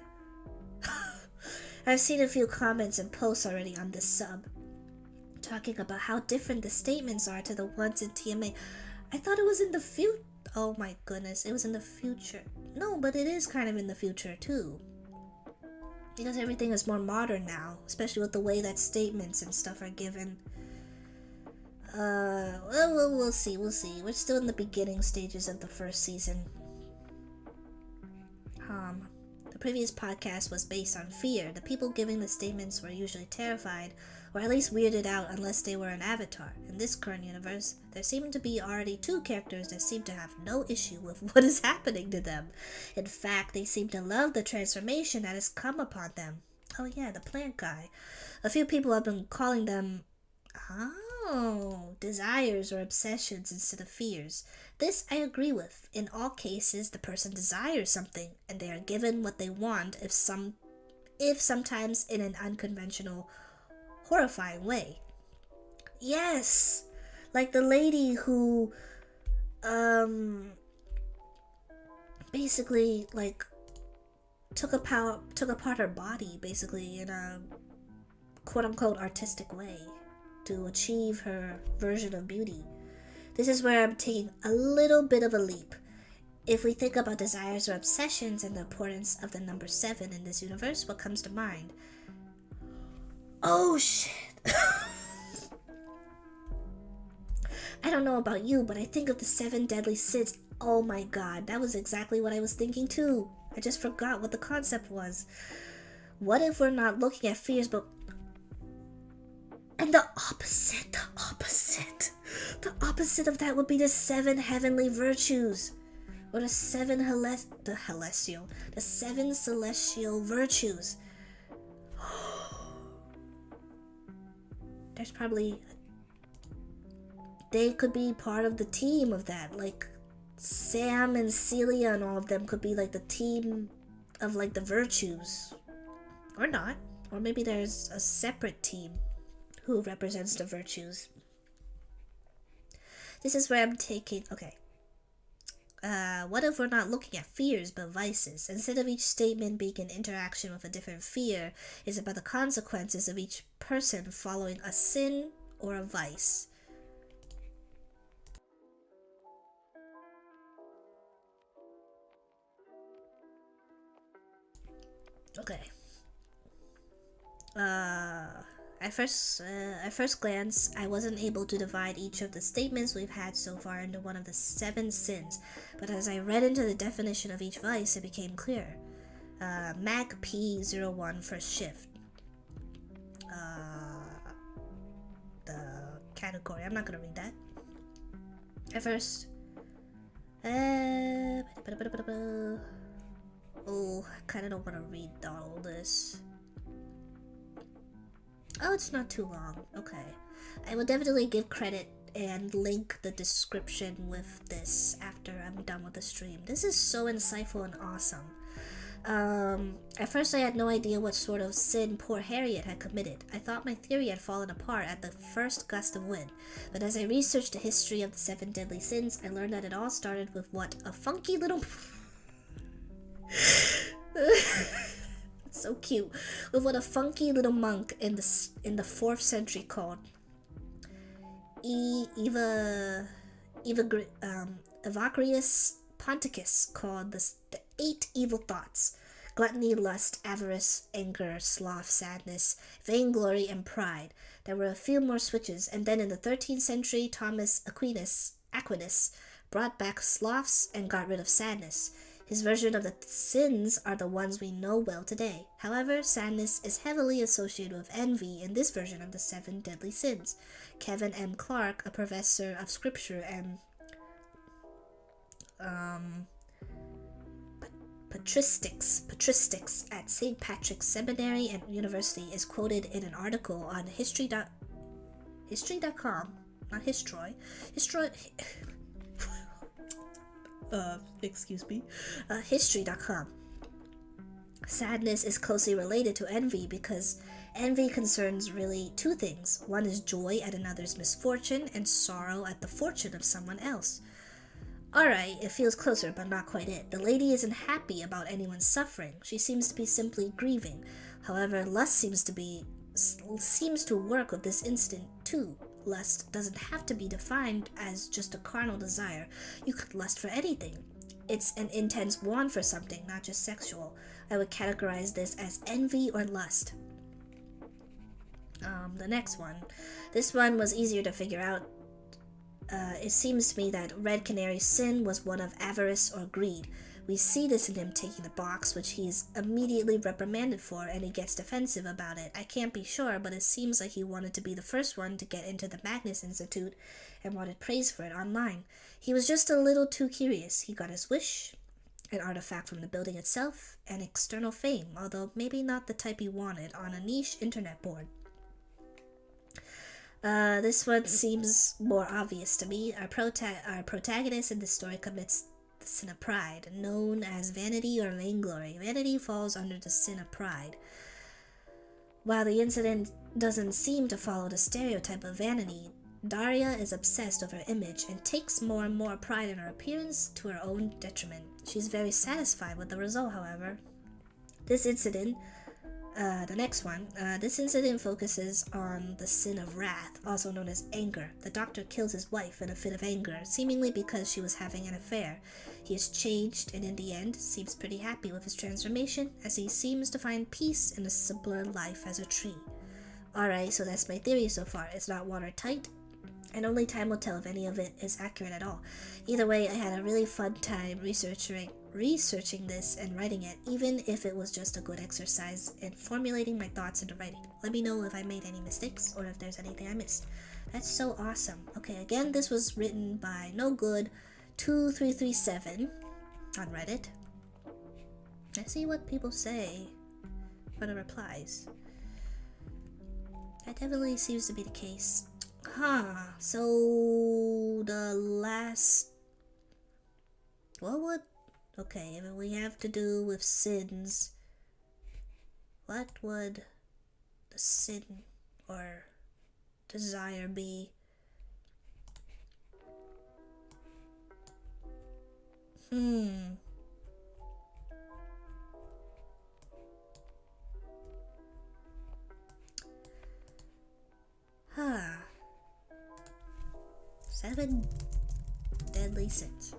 I've seen a few comments and posts already on this sub talking about how different the statements are to the ones in TMA. I thought it was in the future. Oh my goodness, it was in the future. No, but it is kind of in the future too. Because everything is more modern now, especially with the way that statements and stuff are given. Well, we'll see. We're still in the beginning stages of the first season. The previous podcast was based on fear. The people giving the statements were usually terrified, or at least weirded out unless they were an avatar. In this current universe, there seem to be already 2 characters that seem to have no issue with what is happening to them. In fact, they seem to love the transformation that has come upon them. Oh yeah, the plant guy. A few people have been calling them, desires or obsessions instead of fears. This I agree with. In all cases, the person desires something, and they are given what they want, if sometimes in an unconventional, horrifying way. Yes! Like the lady who, basically, like, took apart her body, basically, in a quote-unquote artistic way to achieve her version of beauty. This is where I'm taking a little bit of a leap. If we think about desires or obsessions and the importance of the number 7 in this universe, what comes to mind? Oh shit. I don't know about you, but I think of the 7 deadly sins. Oh my god, that was exactly what I was thinking too. I just forgot what the concept was. What if we're not looking at fears, but... And the opposite of that would be the 7 heavenly virtues. Or the 7 celestial virtues. There's probably... They could be part of the team of that. Like, Sam and Celia and all of them could be like the team of like the virtues. Or not. Or maybe there's a separate team who represents the virtues. This is where I'm taking... Okay. What if we're not looking at fears but vices? Instead of each statement being an interaction with a different fear, it's about the consequences of each person following a sin or a vice. Okay. At first glance, I wasn't able to divide each of the statements we've had so far into one of the 7 sins, but as I read into the definition of each vice, it became clear. Mac P01 first shift. The category, I'm not gonna read that. At first, oh, I kinda don't wanna read all this. Oh, it's not too long. Okay. I will definitely give credit and link the description with this after I'm done with the stream. This is so insightful and awesome. At first I had no idea what sort of sin poor Harriet had committed. I thought my theory had fallen apart at the first gust of wind, but as I researched the history of the 7 deadly sins, I learned that it all started with what a funky little it's so cute. With what a funky little monk in the 4th century called Evagrius Ponticus, called the 8 evil thoughts: gluttony, lust, avarice, anger, sloth, sadness, vainglory, and pride. There were a few more switches, and then in the 13th century, Thomas Aquinas brought back sloths and got rid of sadness. His version of the sins are the ones we know well today. However, sadness is heavily associated with envy in this version of the 7 deadly sins. Kevin M. Clark, a professor of scripture and patristics at St. Patrick's Seminary and University, is quoted in an article on history.com, not Histroy, history.com. Sadness is closely related to envy because envy concerns really 2 things. One is joy at another's misfortune and sorrow at the fortune of someone else. Alright, it feels closer, but not quite it. The lady isn't happy about anyone's suffering. She seems to be simply grieving. However, lust seems to work with this instant too. Lust doesn't have to be defined as just a carnal desire. You could lust for anything. It's an intense want for something, not just sexual. I would categorize this as envy or lust. The next one. This one was easier to figure out. It seems to me that Red Canary's sin was one of avarice or greed. We see this in him taking the box, which he's immediately reprimanded for, and he gets defensive about it. I can't be sure, but it seems like he wanted to be the first one to get into the Magnus Institute and wanted praise for it online. He was just a little too curious. He got his wish, an artifact from the building itself, and external fame, although maybe not the type he wanted, on a niche internet board. This one seems more obvious to me. Our protagonist in this story commits the sin of pride, known as vanity or vainglory. Vanity falls under the sin of pride. While the incident doesn't seem to follow the stereotype of vanity, Daria is obsessed with her image and takes more and more pride in her appearance to her own detriment. She's very satisfied with the result, however. This incident focuses on the sin of wrath, also known as anger. The doctor kills his wife in a fit of anger, seemingly because she was having an affair. He is changed and in the end seems pretty happy with his transformation, as he seems to find peace in a simpler life as a tree. Alright, so that's my theory so far. It's not watertight, and only time will tell if any of it is accurate at all. Either way, I had a really fun time researching this and writing it, even if it was just a good exercise in formulating my thoughts into writing. Let me know if I made any mistakes or if there's anything I missed. That's so awesome. Okay, again, this was written by NoGood2337 on Reddit. Let's see what people say for the replies. That definitely seems to be the case. So the last... Okay, if we have to do with sins, what would the sin or desire be? Seven deadly sins.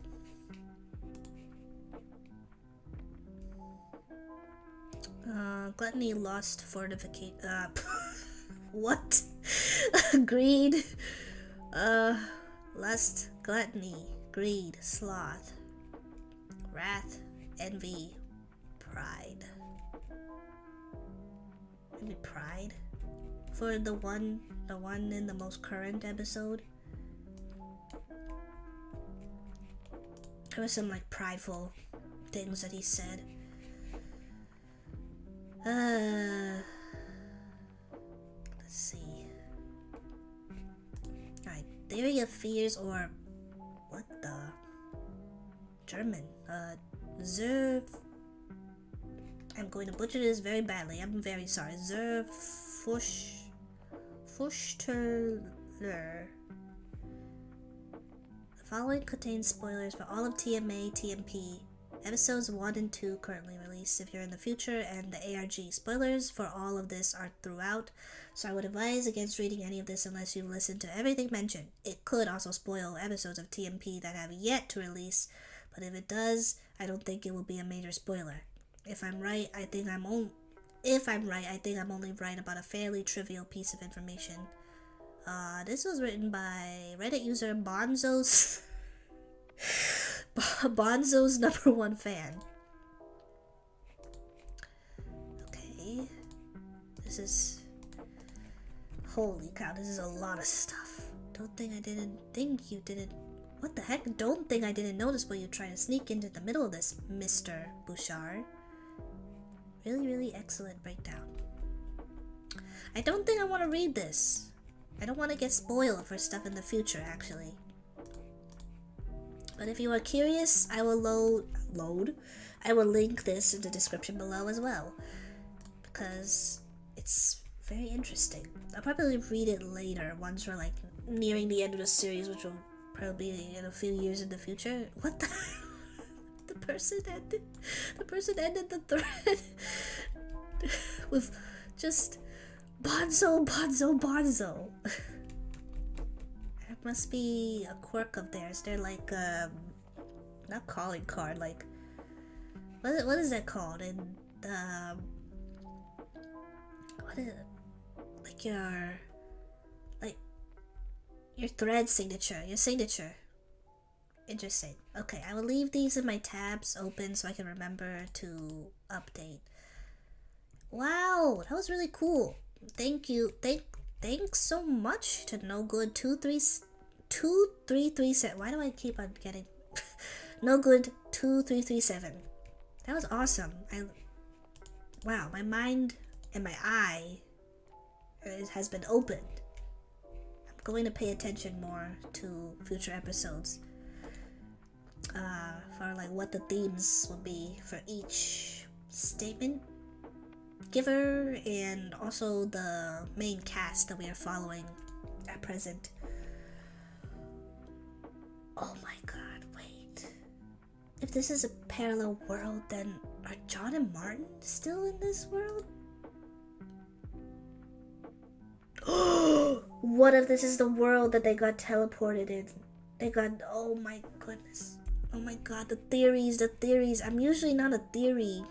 Gluttony, lust, fortification, what? Greed, lust, gluttony, greed, sloth, wrath, envy, pride. Maybe pride? For the one in the most current episode? There was some like prideful things that he said. Let's see. Alright, Theory of Fears, or what the German? Zerf. I'm going to butcher this very badly. I'm very sorry. Fushterler. The following contains spoilers for all of TMA, TMP. Episodes 1 and 2 currently released if you're in the future, and the ARG. Spoilers for all of this are throughout, so I would advise against reading any of this unless you've listened to everything mentioned. It could also spoil episodes of TMP that have yet to release, but if it does, I don't think it will be a major spoiler. If I'm right, I think I'm only right about a fairly trivial piece of information. This was written by Reddit user Bonzo's #1 fan. Okay. This is... Holy cow, this is a lot of stuff. Don't think I didn't What the heck? Don't think I didn't notice what you tried to sneak into the middle of this, Mr. Bouchard. Really, really excellent breakdown. I don't think I want to read this. I don't want to get spoiled for stuff in the future, actually. But if you are curious, I will I will link this in the description below as well, because it's very interesting. I'll probably read it later once we're like nearing the end of the series, which will probably be in a few years in the future. What the the person ended the thread with just bonzo. It must be a quirk of theirs. They're like not calling card, like what is that called? And what is it? Like your thread signature, your signature. Interesting. Okay, I will leave these in my tabs open so I can remember to update. Wow, that was really cool. Thank you. Thanks so much to No Good 2337. Why do I keep on getting No Good 2337? That was awesome. Wow, my mind and my eye has been opened. I'm going to pay attention more to future episodes. For like what the themes will be for each statement giver, and also the main cast that we are following at present. Oh my god, wait. If this is a parallel world, then are John and Martin still in this world? What if this is the world that they got teleported in? Oh my goodness. Oh my god, the theories. I'm usually not a theory,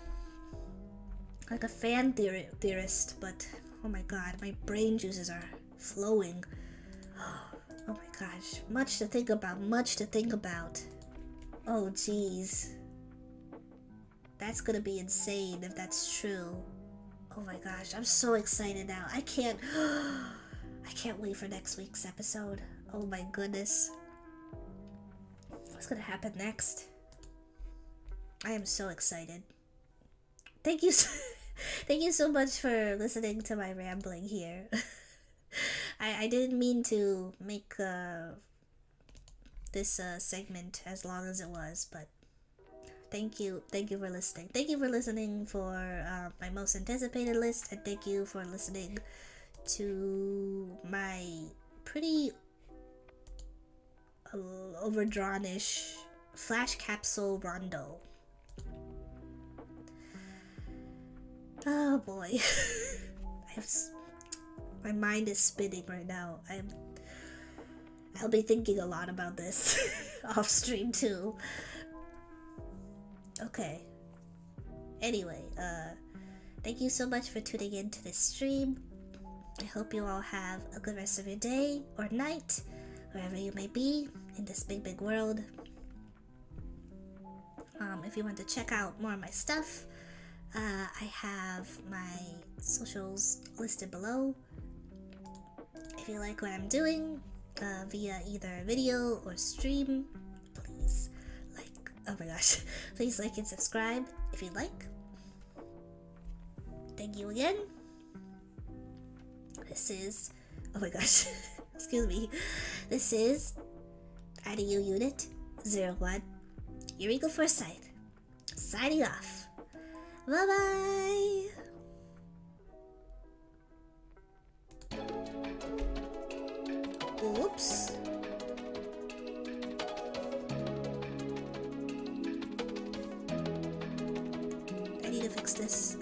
like a fan theorist, but oh my god, my brain juices are flowing. Oh my gosh, much to think about. Oh jeez. That's gonna be insane if that's true. Oh my gosh, I'm so excited now. I can't wait for next week's episode. Oh my goodness. What's gonna happen next? I am so excited. Thank you so much for listening to my rambling here. I didn't mean to make this segment as long as it was, but thank you for listening. Thank you for listening for my most anticipated list, and thank you for listening to my pretty overdrawn-ish flash capsule rondo. Oh boy. My mind is spinning right now. I'll be thinking a lot about this off stream too. Okay. Anyway, thank you so much for tuning in to this stream. I hope you all have a good rest of your day or night, wherever you may be in this big world. If you want to check out more of my stuff, I have my socials listed below. If you like what I'm doing via either video or stream, please please like and subscribe if you like. Thank you again. This is, oh my gosh, Excuse me. This is IDU Unit 01, Eureka Forsyth, signing off. Bye bye! Oops. I need to fix this.